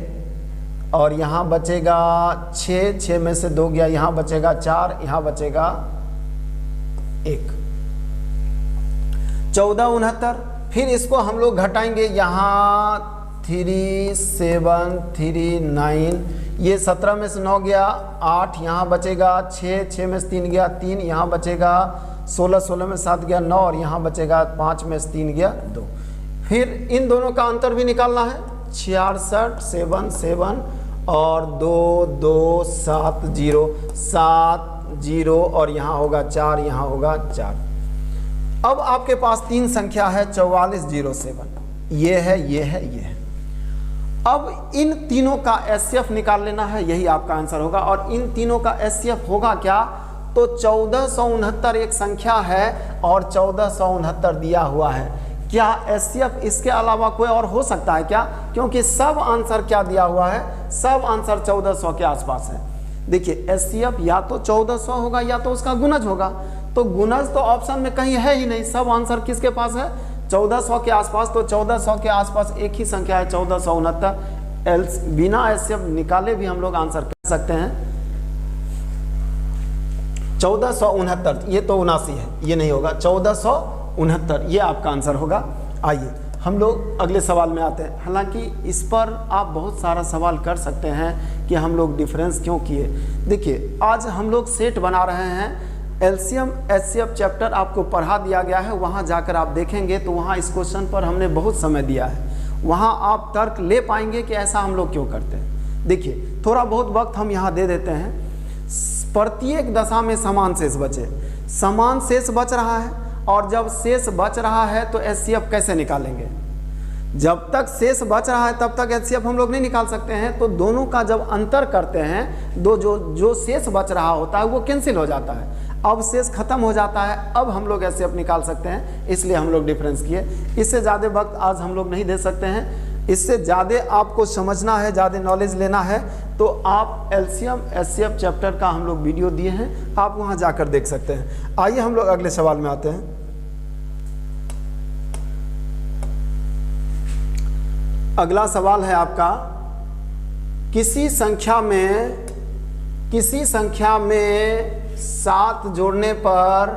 और यहाँ बचेगा 6, 6 में से 2 गया, यहाँ बचेगा 4, यहाँ बचेगा 1, 1469। फिर इसको हम लोग घटाएंगे, यहाँ 3, 7, 3, 9, ये 17 में से 9 गया 8, यहाँ बचेगा 6, 6 में से 3 गया 3, यहाँ बचेगा 16, 16 में 7 गया 9, और यहाँ बचेगा 5 में से 3 गया 2। फिर इन दोनों का अंतर भी निकालना है, 66, 7, 7 और 2, 2, 7, 0, 7, 0, और यहाँ होगा 4, यहाँ होगा 4। अब आपके पास 3 संख्या है 4407, ये है, ये है, ये है। अब इन तीनों का एचसीएफ निकाल लेना है, यही आपका आंसर होगा। और इन तीनों का एचसीएफ होगा क्या, तो 1469 एक संख्या है और 1469 दिया हुआ है। क्या एचसीएफ इसके अलावा कोई और हो सकता है क्या, क्योंकि सब आंसर क्या दिया हुआ है, सब आंसर 1400 के आसपास है। देखिए एचसीएफ या तो 1400 होगा या तो उसका गुणज होगा, तो गुणज तो ऑप्शन में कहीं है ही नहीं, सब आंसर किसके पास है 1400 के आसपास। तो 1400 के आसपास एक ही संख्या है 1469, बिना एचसीएफ निकाले भी हम लोग आंसर कर सकते हैं 1469। ये तो 79 है, ये नहीं होगा, 1469 ये आपका आंसर होगा। आइए हम लोग अगले सवाल में आते हैं। हालांकि इस पर आप बहुत सारा सवाल कर सकते हैं कि हम लोग डिफरेंस क्यों किए। देखिए आज हम लोग सेट बना रहे हैं, एलसीएम एचसीएफ चैप्टर आपको पढ़ा दिया गया है, वहाँ जाकर आप देखेंगे तो वहाँ इस क्वेश्चन पर हमने बहुत समय दिया है, वहाँ आप तर्क ले पाएंगे कि ऐसा हम लोग क्यों करते हैं। देखिए थोड़ा बहुत वक्त हम यहाँ दे देते हैं। प्रत्येक दशा में समान शेष बचे, समान शेष बच रहा है, और जब शेष बच रहा है तो एचसीएफ कैसे निकालेंगे। जब तक शेष बच रहा है तब तक एचसीएफ हम लोग नहीं निकाल सकते हैं। तो दोनों का जब अंतर करते हैं, जो शेष बच रहा होता है वो कैंसिल हो जाता है, अब शेष खत्म हो जाता है, अब हम लोग एचसीएफ निकाल सकते हैं, इसलिए हम लोग डिफरेंस किए। इससे ज़्यादा वक्त आज हम लोग नहीं दे सकते हैं। इससे ज़्यादा आपको समझना है, ज़्यादा नॉलेज लेना है तो आप एलसीएम एचसीएफ चैप्टर का हम लोग वीडियो दिए हैं, आप वहाँ जाकर देख सकते हैं। आइए हम लोग अगले सवाल में आते हैं। अगला सवाल है आपका, किसी संख्या में 7 जोड़ने पर,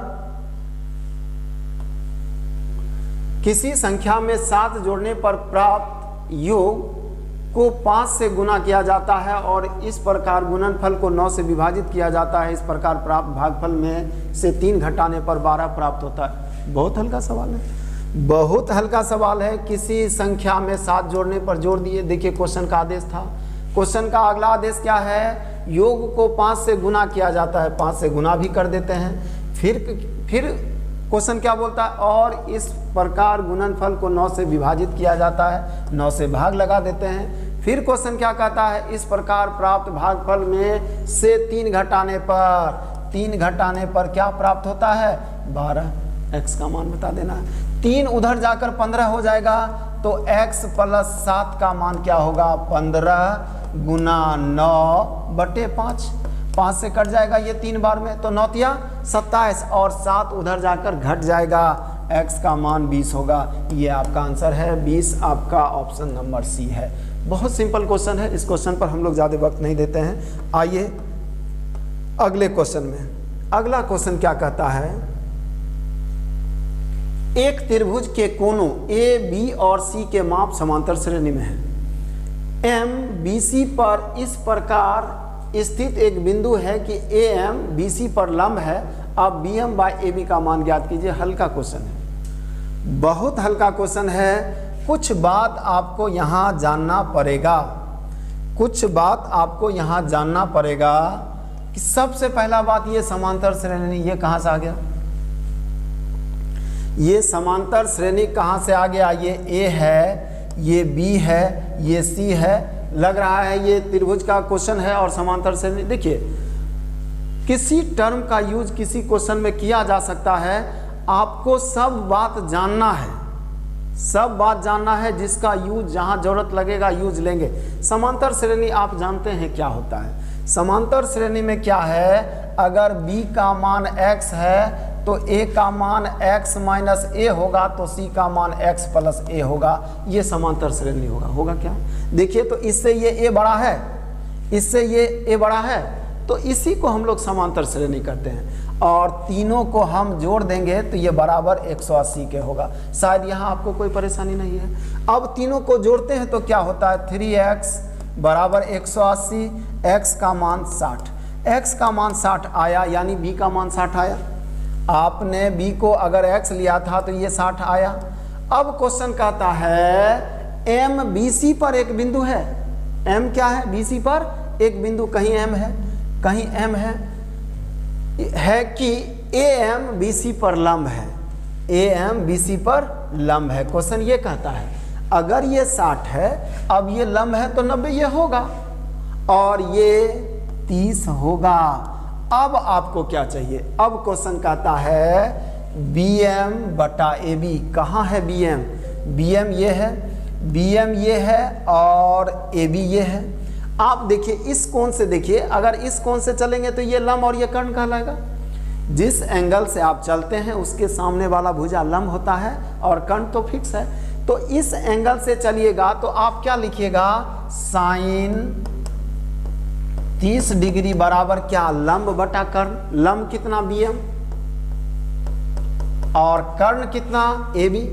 किसी संख्या में 7 जोड़ने पर प्राप्त योग को 5 से गुना किया जाता है और इस प्रकार गुणनफल को 9 से विभाजित किया जाता है। इस प्रकार प्राप्त भागफल में से 3 घटाने पर 12 प्राप्त होता है। बहुत हल्का सवाल है, बहुत हल्का सवाल है। किसी संख्या में 7 जोड़ने पर जोड़ दिए। देखिए क्वेश्चन का आदेश था, क्वेश्चन का अगला आदेश क्या है, योग को 5 से गुना किया जाता है, 5 से गुना भी कर देते हैं। फिर क्वेश्चन क्या बोलता है, और इस प्रकार गुणनफल को 9 से विभाजित किया जाता है, 9 से भाग लगा देते हैं। फिर क्वेश्चन क्या कहता है, इस प्रकार प्राप्त भागफल में से 3 घटाने पर क्या प्राप्त होता है, 12। x का मान बता देना है। 3 उधर जाकर 15 हो जाएगा, तो x + 7 का मान क्या होगा, 15 गुना 9/5। 5 से कट जाएगा ये 3 बार में, तो 9 तिया 27 और 7 उधर जाकर घट जाएगा, x का मान 20 होगा। ये आपका आंसर है 20, आपका ऑप्शन नंबर सी है। बहुत सिंपल क्वेश्चन है, इस क्वेश्चन पर हम लोग ज़्यादा वक्त नहीं देते हैं। आइए अगले क्वेश्चन में। अगला क्वेश्चन क्या कहता है, एक त्रिभुज के कोणों ए बी और सी के माप समांतर श्रेणी में है। एम बी सी पर इस प्रकार स्थित एक बिंदु है कि ए एम बी सी पर लंब है। अब B M by A B का मान ज्ञात कीजिए। हल्का क्वेश्चन है, बहुत हल्का क्वेश्चन है। कुछ बात आपको यहाँ जानना पड़ेगा, कुछ बात आपको यहाँ जानना पड़ेगा कि सबसे पहला बात, ये समांतर श्रेणी ये कहाँ से आ गया, ये समांतर श्रेणी कहाँ से आ गया। ये ए है, ये बी है, ये सी है। लग रहा है ये त्रिभुज का क्वेश्चन है और समांतर श्रेणी। देखिए, किसी टर्म का यूज किसी क्वेश्चन में किया जा सकता है। आपको सब बात जानना है, सब बात जानना है, जिसका यूज जहाँ जरूरत लगेगा यूज लेंगे। समांतर श्रेणी आप जानते हैं क्या होता है। समांतर श्रेणी में क्या है, अगर b का मान x है तो a का मान x माइनस a होगा, तो c का मान x प्लस a होगा। ये समांतर श्रेणी होगा क्या। देखिए, तो इससे ये a बड़ा है, इससे ये a बड़ा है, तो इसी को हम लोग समांतर श्रेणी करते हैं। और तीनों को हम जोड़ देंगे तो ये बराबर 180 के होगा। शायद यहाँ आपको कोई परेशानी नहीं है। अब तीनों को जोड़ते हैं तो क्या होता है, 3x बराबर 180, x का मान 60। x का मान 60 आया, यानी b का मान 60 आया। आपने b को अगर x लिया था तो ये 60 आया। अब क्वेश्चन कहता है m BC पर एक बिंदु है। m क्या है, BC पर एक बिंदु, कहीं m है, कहीं m है कि AM BC पर लंब है, AM BC पर लंब है। क्वेश्चन ये कहता है अगर ये 60 है, अब ये लंब है तो 90 ये होगा और ये 30 होगा। अब आपको क्या चाहिए, अब क्वेश्चन कहता है BM बटा AB। कहाँ है BM, BM ये है, BM ये है और AB ये है। आप देखिए इस कोण से, देखिए अगर इस कोण से चलेंगे तो ये लंब और ये कर्ण कहलाएगा। जिस एंगल से आप चलते हैं उसके सामने वाला भुजा लंब होता है और कर्ण तो फिक्स है। तो इस एंगल से चलिएगा तो आप क्या लिखिएगा, साइन 30 डिग्री बराबर क्या, लंब बटा कर्ण। लंब कितना BM और कर्ण कितना AB।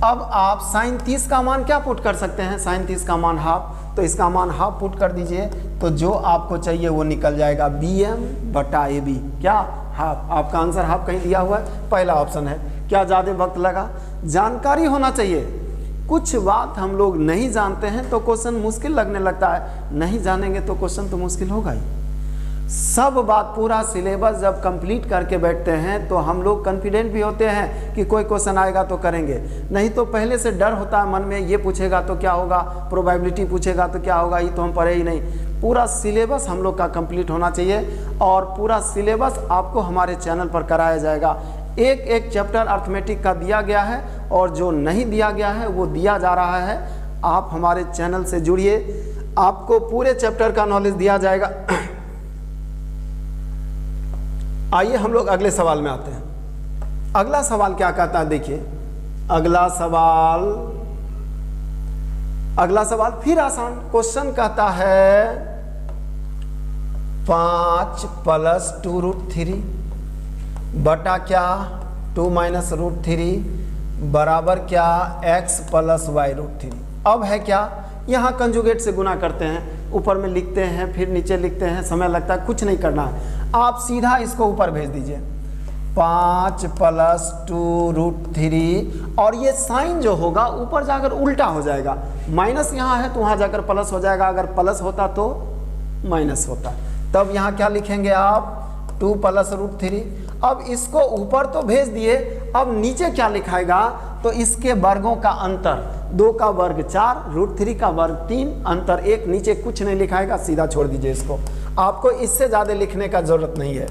अब आप साइन 30 का मान क्या पुट कर सकते हैं, साइन 30 का मान हाफ, तो इसका मान हाफ पुट कर दीजिए तो जो आपको चाहिए वो निकल जाएगा, BM बटा AB क्या, हाफ। आपका आंसर हाफ कहीं दिया हुआ है, पहला ऑप्शन है। क्या ज़्यादा वक्त लगा, जानकारी होना चाहिए। कुछ बात हम लोग नहीं जानते हैं तो क्वेश्चन मुश्किल लगने लगता है, नहीं जानेंगे तो क्वेश्चन तो मुश्किल होगा ही। सब बात पूरा सिलेबस जब कंप्लीट करके बैठते हैं तो हम लोग कॉन्फिडेंट भी होते हैं कि कोई क्वेश्चन आएगा तो करेंगे, नहीं तो पहले से डर होता है मन में, ये पूछेगा तो क्या होगा, प्रोबेबिलिटी पूछेगा तो क्या होगा, ये तो हम पढ़े ही नहीं। पूरा सिलेबस हम लोग का कंप्लीट होना चाहिए और पूरा सिलेबस आपको हमारे चैनल पर कराया जाएगा। एक एक चैप्टर अर्थमेटिक का दिया गया है और जो नहीं दिया गया है वो दिया जा रहा है। आप हमारे चैनल से जुड़िए, आपको पूरे चैप्टर का नॉलेज दिया जाएगा। आइए हम लोग अगले सवाल में आते हैं। अगला सवाल क्या कहता है, देखिए अगला सवाल फिर आसान क्वेश्चन कहता है 5 + 2√3 बटा क्या 2 - √3 बराबर क्या x + y√3। अब है क्या, यहाँ कंजुगेट से गुना करते हैं, ऊपर में लिखते हैं फिर नीचे लिखते हैं, समय लगता है, कुछ नहीं करना है। आप सीधा इसको ऊपर भेज दीजिए, 5 + 2√3 और ये साइन जो होगा ऊपर जाकर उल्टा हो जाएगा। माइनस यहाँ है तो वहाँ जाकर प्लस हो जाएगा, अगर प्लस होता तो माइनस होता। तब यहाँ क्या लिखेंगे आप, 2 प्लस √3। अब इसको ऊपर तो भेज दिए, अब नीचे क्या लिखाएगा, तो इसके वर्गों का अंतर, 2 का वर्ग 4, √3 का वर्ग 3, अंतर 1, नीचे कुछ नहीं लिखाएगा, सीधा छोड़ दीजिए इसको। आपको इससे ज़्यादा लिखने का जरूरत नहीं है,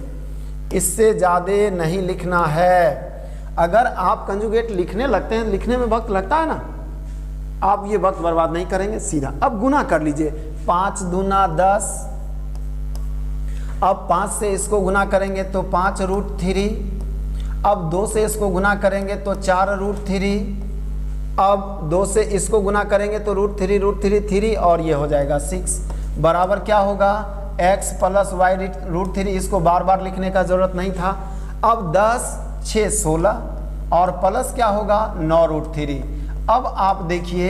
इससे ज़्यादा नहीं लिखना है। अगर आप कंजुगेट लिखने लगते हैं, लिखने में वक्त लगता है ना, आप ये वक्त बर्बाद नहीं करेंगे, सीधा अब गुना कर लीजिए। 5 दूना 10, अब 5 से इसको गुना करेंगे तो 5 √3, अब 2 से इसको गुना करेंगे तो 4 √3, अब 2 से इसको गुना करेंगे तो √3 3 और ये हो जाएगा 6, बराबर क्या होगा x प्लस वाई √3। इसको बार बार लिखने का जरूरत नहीं था। अब 10 6 16 और प्लस क्या होगा 9 √3। अब आप देखिए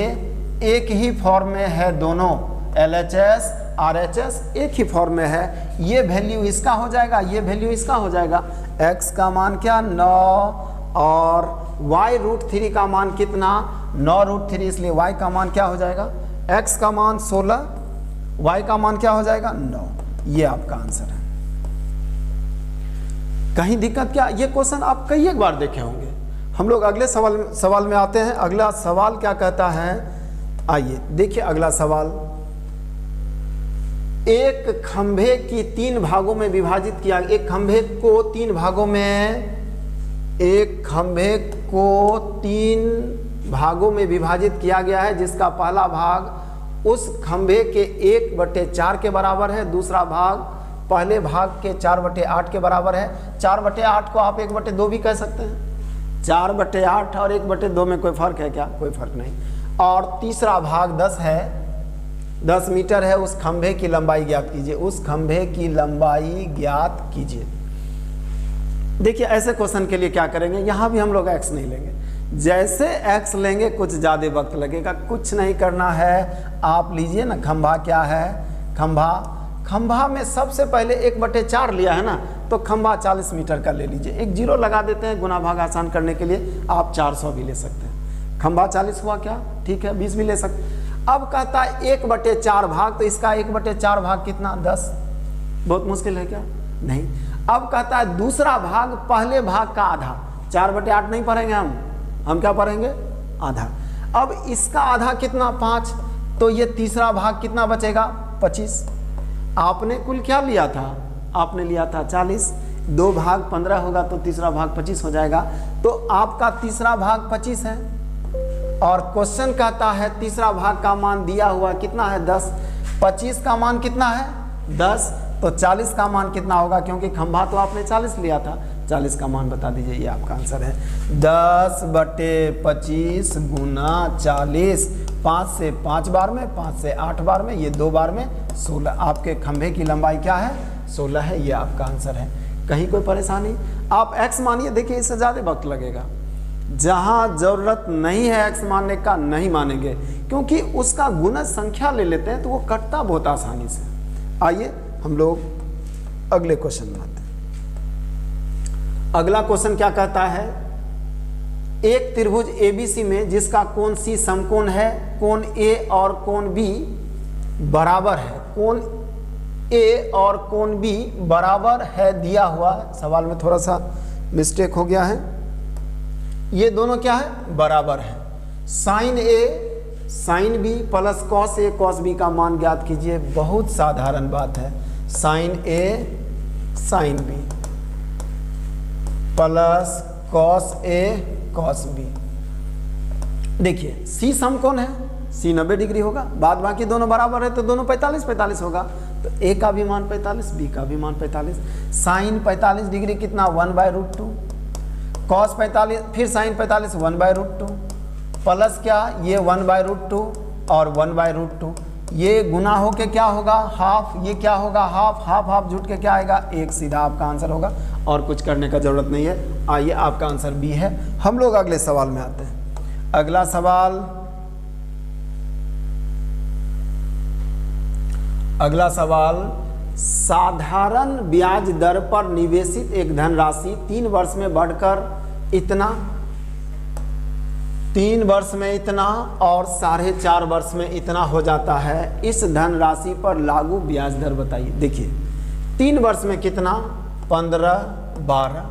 एक ही फॉर्म में है दोनों, LHS RHS एक ही फॉर्म में है, ये वैल्यू इसका हो जाएगा, ये वैल्यू इसका हो जाएगा। x का मान क्या 9 और y √3 का मान कितना 9 √3, इसलिए y का मान क्या हो जाएगा, x का मान 16, y का मान क्या हो जाएगा 9। ये आपका आंसर है। कहीं दिक्कत क्या, ये क्वेश्चन आप कई एक बार देखे होंगे। हम लोग अगले सवाल में आते हैं। अगला सवाल क्या कहता है, आइए देखिए अगला सवाल। एक खंभे की 3 भागों में विभाजित किया, एक खंभे को 3 भागों में, एक खंभे को 3 भागों में विभाजित किया गया है, जिसका पहला भाग उस खंभे के 1/4 के बराबर है, दूसरा भाग पहले भाग के 4/8 के बराबर है। 4/8 को आप 1/2 भी कह सकते हैं। 4/8 और 1/2 में कोई फर्क है क्या, कोई फर्क नहीं। और तीसरा भाग 10 है, 10 मीटर है। उस खंभे की लंबाई ज्ञात कीजिए, उस खंभे की लंबाई ज्ञात कीजिए। देखिए ऐसे क्वेश्चन के लिए क्या करेंगे, यहाँ भी हम लोग x नहीं लेंगे, जैसे x लेंगे कुछ ज़्यादा वक्त लगेगा, कुछ नहीं करना है। आप लीजिए ना खंभा क्या है, खंभा में सबसे पहले 1/4 लिया है ना, तो खंभा 40 मीटर का ले लीजिए, एक जीरो लगा देते हैं गुना भाग आसान करने के लिए। आप 400 भी ले सकते हैं, खंभा 40 हुआ क्या, ठीक है 20 भी ले सकते हैं। अब कहता है 1/4 भाग, तो इसका 1/4 भाग कितना 10, बहुत मुश्किल है क्या, नहीं। अब कहता है दूसरा भाग पहले भाग का आधा, 4/8 नहीं पढ़ेंगे हम क्या पढ़ेंगे आधा। अब इसका आधा कितना 5, तो ये तीसरा भाग कितना बचेगा 25। आपने कुल क्या लिया था, आपने लिया था 40, 2 भाग 15 होगा तो तीसरा भाग 25 हो जाएगा, तो आपका तीसरा भाग 25 है। और क्वेश्चन कहता है तीसरा भाग का मान दिया हुआ कितना है 10, 25 का मान कितना है 10, तो 40 का मान कितना होगा, क्योंकि खंभा तो आपने 40 लिया था, 40 का मान बता दीजिए। ये आपका आंसर है 10/25 गुना 40, 5 से 5 बार में, 5 से 8 बार में, ये 2 बार में 16। आपके खंभे की लंबाई क्या है 16 है, ये आपका आंसर है। कहीं कोई परेशानी, आप x मानिए, देखिए इससे ज़्यादा वक्त लगेगा। जहाँ ज़रूरत नहीं है x मानने का नहीं मानेंगे, क्योंकि उसका गुणज संख्या ले लेते हैं तो वो कटता बहुत आसानी से। आइए हम लोग अगले क्वेश्चन में आते हैं। अगला क्वेश्चन क्या कहता है, एक त्रिभुज ABC में जिसका कोण C समकोण है, कोण A और कोण B बराबर है, कोण A और कोण B बराबर है दिया हुआ है। सवाल में थोड़ा सा मिस्टेक हो गया है, ये दोनों क्या है बराबर है। Sine A sine B plus cos A cos B का मान ज्ञात कीजिए। बहुत साधारण बात है, sine A sine B plus cos A cos B। देखिए C समकोण है, C 90 डिग्री होगा, बाद बाकी दोनों बराबर है तो दोनों 45 होगा, तो A का भी मान 45, B का भी मान 45। साइन 45 डिग्री कितना 1/√2, कॉस 45 फिर साइन 45 1/√2, प्लस क्या ये 1/√2 और 1/√2, ये गुना हो के क्या होगा हाफ, ये क्या होगा हाफ जुट के क्या आएगा 1, सीधा आपका आंसर होगा, और कुछ करने का जरूरत नहीं है। आइए आपका आंसर बी है। हम लोग अगले सवाल में आते हैं। अगला सवाल, साधारण ब्याज दर पर निवेशित एक धनराशि 3 वर्ष में बढ़कर इतना, 3 वर्ष में इतना और 4.5 वर्ष में इतना हो जाता है। इस धनराशि पर लागू ब्याज दर बताइए। देखिए 3 वर्ष में कितना 15, 12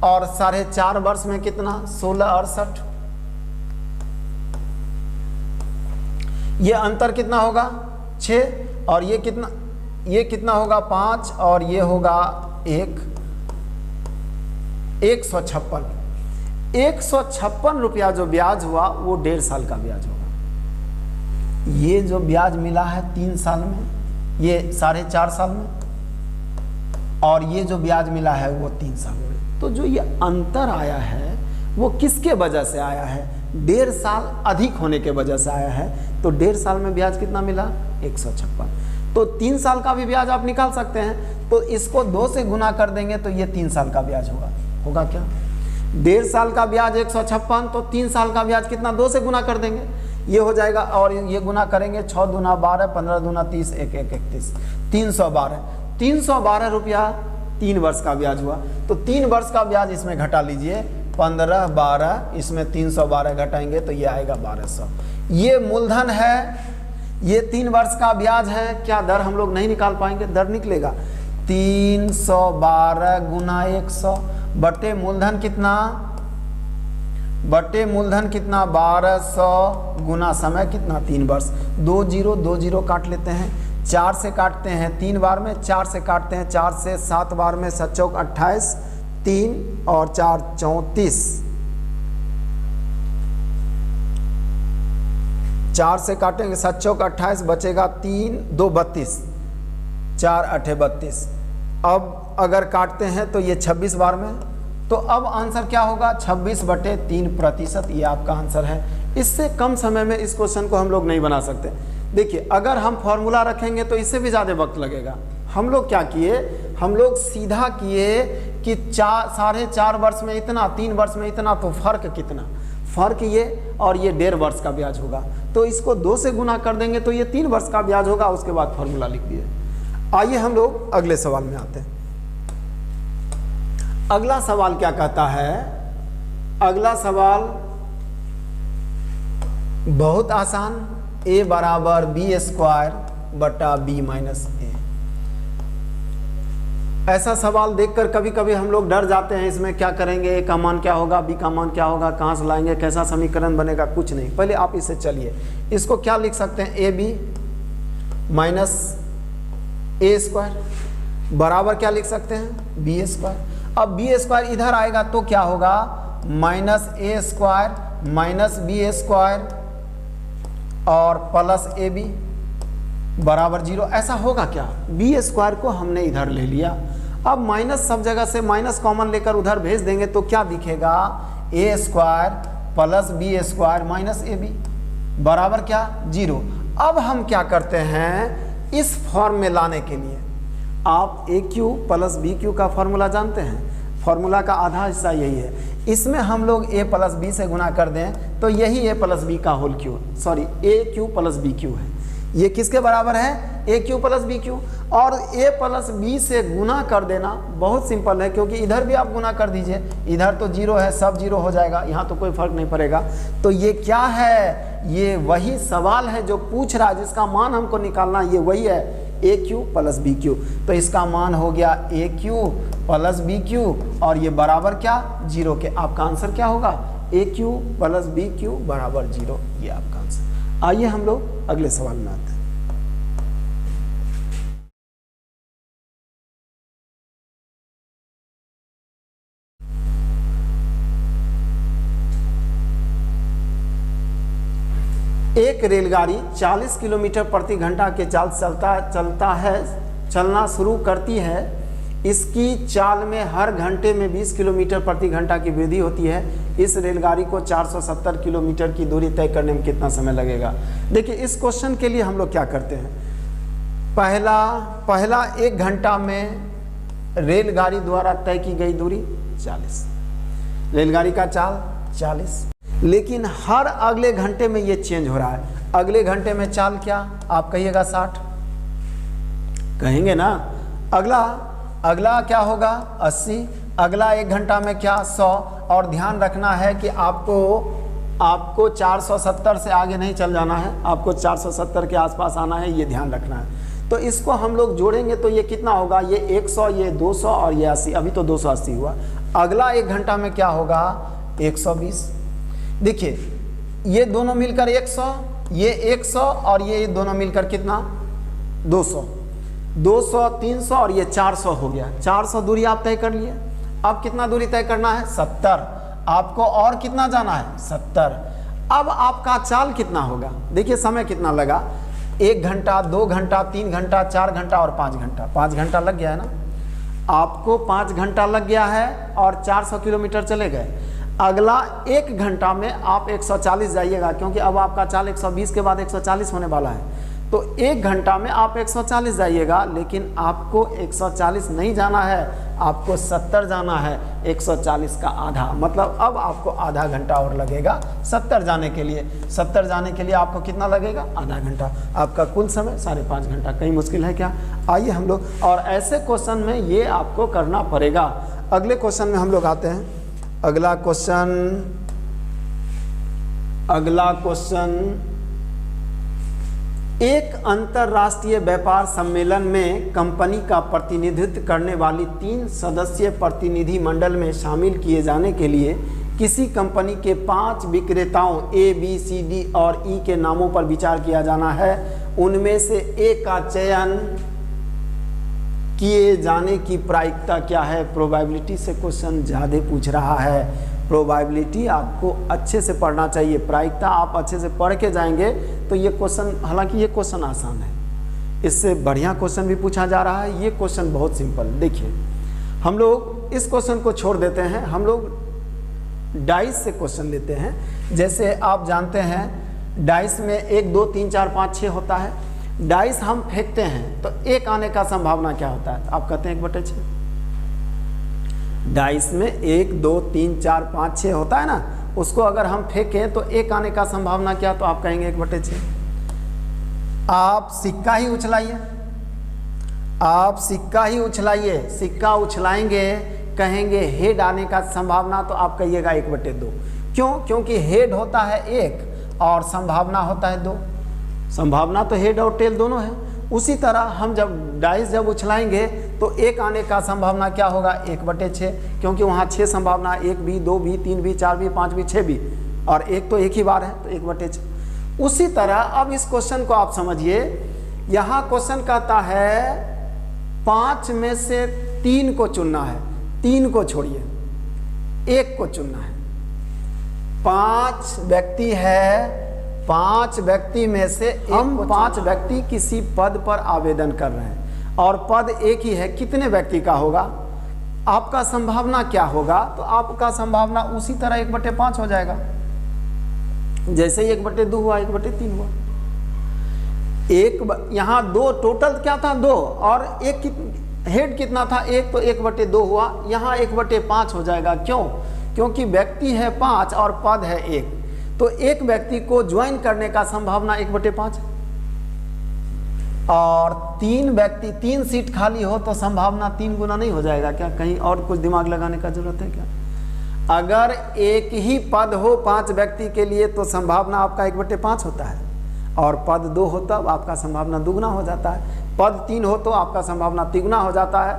और 4.5 वर्ष में कितना 16, 68। ये अंतर कितना होगा 6 और ये कितना होगा 5 और ये होगा 156। 156 रुपया जो ब्याज हुआ वो 1.5 साल का ब्याज होगा। ये जो ब्याज मिला है 3 साल में, ये 4.5 साल में, और ये जो ब्याज मिला है वो 3 साल में। तो जो ये अंतर आया है वो किसके वजह से आया है? 1.5 साल अधिक होने के वजह से आया है। तो 1.5 साल में ब्याज कितना मिला 156। तो 3 साल का भी ब्याज आप निकाल सकते हैं। तो इसको 2 से गुना कर देंगे तो ये 3 साल का ब्याज होगा क्या? 1.5 साल का ब्याज 156, तो 3 साल का ब्याज कितना 2 से गुना कर देंगे, ये हो जाएगा। और ये गुना करेंगे 6 दूना 12, 15 दूना 30, 1 1 31, 312 रुपया 3 वर्ष का ब्याज हुआ। तो 3 वर्ष का ब्याज इसमें घटा लीजिए, 15, 12, इसमें 312 घटाएंगे तो ये आएगा 1200। ये मूलधन है, ये 3 वर्ष का ब्याज है। क्या दर हम लोग नहीं निकाल पाएंगे? दर निकलेगा 312 गुना 100 बटे मूलधन कितना 1200 गुना समय कितना 3 वर्ष। 2 0 काट लेते हैं, 4 से काटते हैं 3 बार में, 4 से काटते हैं 4 से 7 बार में, 7 चौक 28, 3 और 4 34, 4 से काटेंगे 7 चौक 28, बचेगा 3 2 32, 4 8 32। अब अगर काटते हैं तो ये 26 बार में, तो अब आंसर क्या होगा 26/3%। ये आपका आंसर है। इससे कम समय में इस क्वेश्चन को हम लोग नहीं बना सकते। देखिए अगर हम फॉर्मूला रखेंगे तो इससे भी ज़्यादा वक्त लगेगा। हम लोग क्या किए, हम लोग सीधा किए कि 4.5 वर्ष में इतना, 3 वर्ष में इतना, तो फ़र्क कितना, फ़र्क ये और ये 1.5 वर्ष का ब्याज होगा। तो इसको 2 से गुना कर देंगे तो ये 3 वर्ष का ब्याज होगा। उसके बाद फॉर्मूला लिख दिए। आइए हम लोग अगले सवाल में आते हैं। अगला सवाल क्या कहता है? अगला सवाल बहुत आसान, a बराबर b² बटा b माइनस a। ऐसा सवाल देखकर कभी कभी हम लोग डर जाते हैं, इसमें क्या करेंगे, a का मान क्या होगा, b का मान क्या होगा, कहाँ से लाएंगे, कैसा समीकरण बनेगा, कुछ नहीं। पहले आप इसे चलिए, इसको क्या लिख सकते हैं, ab माइनस a² बराबर क्या लिख सकते हैं, b²। अब b² इधर आएगा तो क्या होगा, -a² माइनस b² और प्लस ab बराबर 0। ऐसा होगा क्या? b² को हमने इधर ले लिया। अब माइनस सब जगह से माइनस कॉमन लेकर उधर भेज देंगे तो क्या दिखेगा, a² plus b² minus ab बराबर क्या 0। अब हम क्या करते हैं, इस फॉर्म में लाने के लिए आप AQ प्लस BQ का फॉर्मूला जानते हैं। फॉर्मूला का आधा हिस्सा यही है। इसमें हम लोग a प्लस b से गुना कर दें तो यही a प्लस b का whole Q, sorry AQ plus BQ है। ये किसके बराबर है, AQ प्लस BQ। और a प्लस b से गुना कर देना बहुत सिंपल है, क्योंकि इधर भी आप गुना कर दीजिए, इधर तो 0 है, सब 0 हो जाएगा, यहाँ तो कोई फर्क नहीं पड़ेगा। तो ये क्या है, ये वही सवाल है जो पूछ रहा है, जिसका मान हमको निकालना, ये वही है AQ प्लस BQ। तो इसका मान हो गया AQ प्लस BQ और ये बराबर क्या 0 के। आपका आंसर क्या होगा, AQ प्लस BQ बराबर 0। ये आपका आंसर। आइए हम लोग अगले सवाल में आते हैं। एक रेलगाड़ी 40 किलोमीटर प्रति घंटा के चाल चलना शुरू करती है। इसकी चाल में हर घंटे में 20 किलोमीटर प्रति घंटा की वृद्धि होती है। इस रेलगाड़ी को 470 किलोमीटर की दूरी तय करने में कितना समय लगेगा। देखिए इस क्वेश्चन के लिए हम लोग क्या करते हैं, पहला 1 घंटा में रेलगाड़ी द्वारा तय की गई दूरी 40, रेलगाड़ी का चाल 40, लेकिन हर अगले घंटे में ये चेंज हो रहा है। अगले घंटे में चाल क्या, आप कहिएगा 60, कहेंगे ना। अगला क्या होगा 80, अगला 1 घंटा में क्या 100। और ध्यान रखना है कि आपको 470 से आगे नहीं चल जाना है, आपको 470 के आसपास आना है, ये ध्यान रखना है। तो इसको हम लोग जोड़ेंगे तो ये कितना होगा, ये 100, ये 200 और ये 80, अभी तो 280 हुआ। अगला 1 घंटा में क्या होगा, 120। देखिए ये दोनों मिलकर 100, ये 100 और ये दोनों मिलकर कितना, 200, 200, 300 और ये 400 हो गया। 400 दूरी आप तय कर लिए। अब कितना दूरी तय करना है, 70। आपको और कितना जाना है, 70। अब आपका चाल कितना होगा, देखिए समय कितना लगा, 1 घंटा, 2 घंटा, 3 घंटा, 4 घंटा और 5 घंटा। 5 घंटा लग गया है ना, आपको 5 घंटा लग गया है और 400 किलोमीटर चले गए। अगला 1 घंटा में आप 140 जाइएगा, क्योंकि अब आपका चाल 120 के बाद 140 होने वाला है। तो 1 घंटा में आप 140 जाइएगा, लेकिन आपको 140 नहीं जाना है, आपको 70 जाना है। 140 का आधा, मतलब अब आपको आधा घंटा और लगेगा 70 जाने के लिए। 70 जाने के लिए आपको कितना लगेगा, आधा घंटा। आपका कुल समय 5.5 घंटा। कहीं मुश्किल है क्या? आइए हम लोग, और ऐसे क्वेश्चन में ये आपको करना पड़ेगा। अगले क्वेश्चन में हम लोग आते हैं। अगला क्वेश्चन, एक अंतर्राष्ट्रीय व्यापार सम्मेलन में कंपनी का प्रतिनिधित्व करने वाली 3 सदस्यीय प्रतिनिधि मंडल में शामिल किए जाने के लिए किसी कंपनी के 5 विक्रेताओं A, B, C, D और E के नामों पर विचार किया जाना है। उनमें से एक का चयन किए जाने की प्रायिकता क्या है? प्रोबेबिलिटी से क्वेश्चन ज़्यादा पूछ रहा है। प्रोबेबिलिटी आपको अच्छे से पढ़ना चाहिए, प्रायिकता आप अच्छे से पढ़ के जाएंगे तो ये क्वेश्चन, हालांकि ये क्वेश्चन आसान है, इससे बढ़िया क्वेश्चन भी पूछा जा रहा है। ये क्वेश्चन बहुत सिंपल। देखिए हम लोग इस क्वेश्चन को छोड़ देते हैं, हम लोग डाइस से क्वेश्चन लेते हैं। जैसे आप जानते हैं डाइस में 1, 2, 3, 4, 5, 6 होता है। डाइस हम फेंकते हैं तो 1 आने का संभावना क्या होता है? आप कहते हैं 1/6। डाइस में 1, 2, 3, 4, 5, 6 होता है ना, उसको अगर हम फेंकें तो 1 आने का संभावना क्या? तो आप कहेंगे 1/6। आप सिक्का ही उछलाइए, आप सिक्का ही उछलाइए, सिक्का उछलाएंगे, कहेंगे हेड आने का संभावना, तो आप कहिएगा 1/2। क्यों? क्योंकि हेड होता है 1 और संभावना होता है 2। संभावना तो हेड और टेल दोनों है। उसी तरह हम जब डाइस जब उछलाएंगे तो 1 आने का संभावना क्या होगा? 1/6, क्योंकि वहाँ 6 संभावना, 1 भी, 2 भी, 3 भी, 4 भी, 5 भी, 6 भी, और 1 तो एक ही बार है, तो 1/6। उसी तरह अब इस क्वेश्चन को आप समझिए। यहाँ क्वेश्चन कहता है 5 में से 3 को चुनना है, 3 को छोड़िए, 1 को चुनना है। 5 व्यक्ति है, 5 व्यक्ति में से हम 5 व्यक्ति किसी पद पर आवेदन कर रहे हैं और पद एक ही है। कितने व्यक्ति का होगा? आपका संभावना क्या होगा? तो आपका संभावना उसी तरह 1/5 हो जाएगा। जैसे 1/2 हुआ, 1/3 हुआ। यहाँ 2 टोटल क्या था? 2, और हेड कितना था? 1, तो 1/2 हुआ। यहाँ 1/5 हो जाएगा। क्यों? क्योंकि व्यक्ति है 5 और पद है 1, तो एक व्यक्ति को ज्वाइन करने का संभावना 1/5 है। और 3 व्यक्ति, 3 सीट खाली हो तो संभावना 3 गुना नहीं हो जाएगा क्या? कहीं और कुछ दिमाग लगाने का जरूरत है क्या? अगर एक ही पद हो 5 व्यक्ति के लिए तो संभावना आपका 1/5 होता है, और पद 2 हो तब आपका संभावना दुगना हो जाता है। पद 3 हो तो आपका संभावना तिगुना हो जाता है।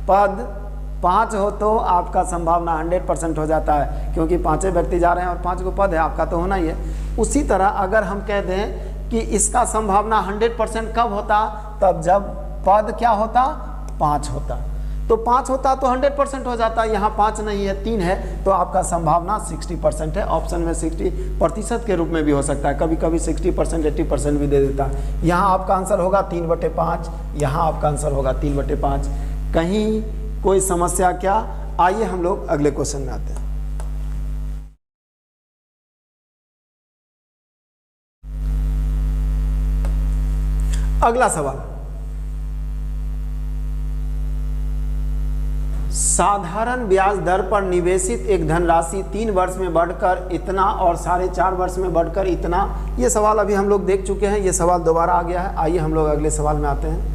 पद 5 हो तो आपका संभावना 100% हो जाता है, क्योंकि 5 व्यक्ति जा रहे हैं और 5 को पद है, आपका तो होना ही है। उसी तरह अगर हम कह दें कि इसका संभावना 100% कब होता? तब जब पद क्या होता? 5 होता। तो 5 होता तो 100% हो जाता। यहाँ 5 नहीं है, 3 है, तो आपका संभावना 60% है। ऑप्शन में 60% के रूप में भी हो सकता है, कभी कभी 60%, 80% भी दे देता है। यहाँ आपका आंसर होगा 3/5, यहाँ आपका आंसर होगा 3/5। कहीं कोई समस्या क्या? आइए हम लोग अगले क्वेश्चन में आते हैं। अगला सवाल, साधारण ब्याज दर पर निवेशित एक धनराशि 3 वर्ष में बढ़कर इतना और 4.5 वर्ष में बढ़कर इतना। ये सवाल अभी हम लोग देख चुके हैं, ये सवाल दोबारा आ गया है। आइए हम लोग अगले सवाल में आते हैं।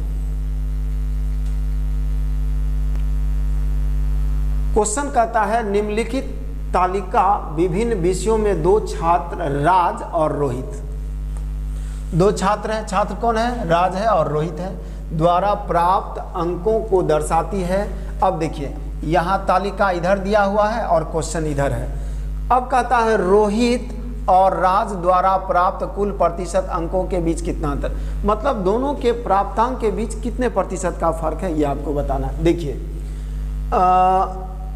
क्वेश्चन कहता है निम्नलिखित तालिका विभिन्न विषयों में 2 छात्र राज और रोहित। 2 छात्र हैं। छात्र कौन है? राज है और रोहित है। द्वारा प्राप्त अंकों को दर्शाती है। अब देखिए यहाँ तालिका इधर दिया हुआ है और क्वेश्चन इधर है। अब कहता है रोहित और राज द्वारा प्राप्त कुल प्रतिशत अंकों के बीच कितना अंतर, मतलब दोनों के प्राप्तांक के बीच कितने प्रतिशत का फर्क है ये आपको बताना है। देखिए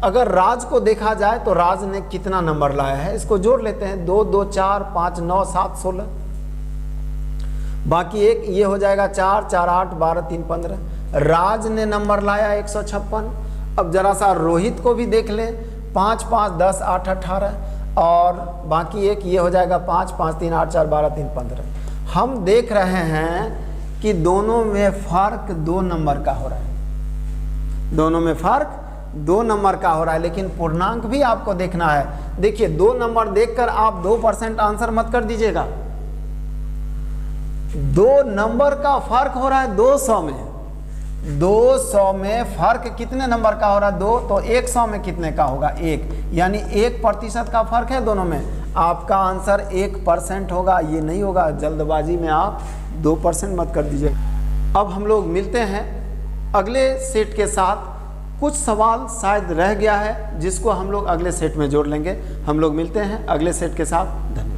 अगर राज को देखा जाए तो राज ने कितना नंबर लाया है, इसको जोड़ लेते हैं, 2 2 4 5 9 7 16, बाकी एक ये हो जाएगा 4 4 8 12 3 15। राज ने नंबर लाया 156। अब जरा सा रोहित को भी देख लें, 5 5 10 8 18 और बाकी एक ये हो जाएगा 5 5 3 8 4 12 3 15। हम देख रहे हैं कि दोनों में फर्क 2 नंबर का हो रहा है, दोनों में फर्क 2 नंबर का हो रहा है, लेकिन पूर्णांक भी आपको देखना है। देखिए 2 नंबर देखकर आप 2% आंसर मत कर दीजिएगा। 2 नंबर का फर्क हो रहा है 200 में, 200 में फर्क कितने नंबर का हो रहा है 2, तो 100 में कितने का होगा 1, यानी 1% का फर्क है दोनों में। आपका आंसर 1% होगा, ये नहीं होगा। जल्दबाजी में आप 2% मत कर दीजिए। अब हम लोग मिलते हैं अगले सेट के साथ। कुछ सवाल शायद रह गया है जिसको हम लोग अगले सेट में जोड़ लेंगे। हम लोग मिलते हैं अगले सेट के साथ। धन्यवाद।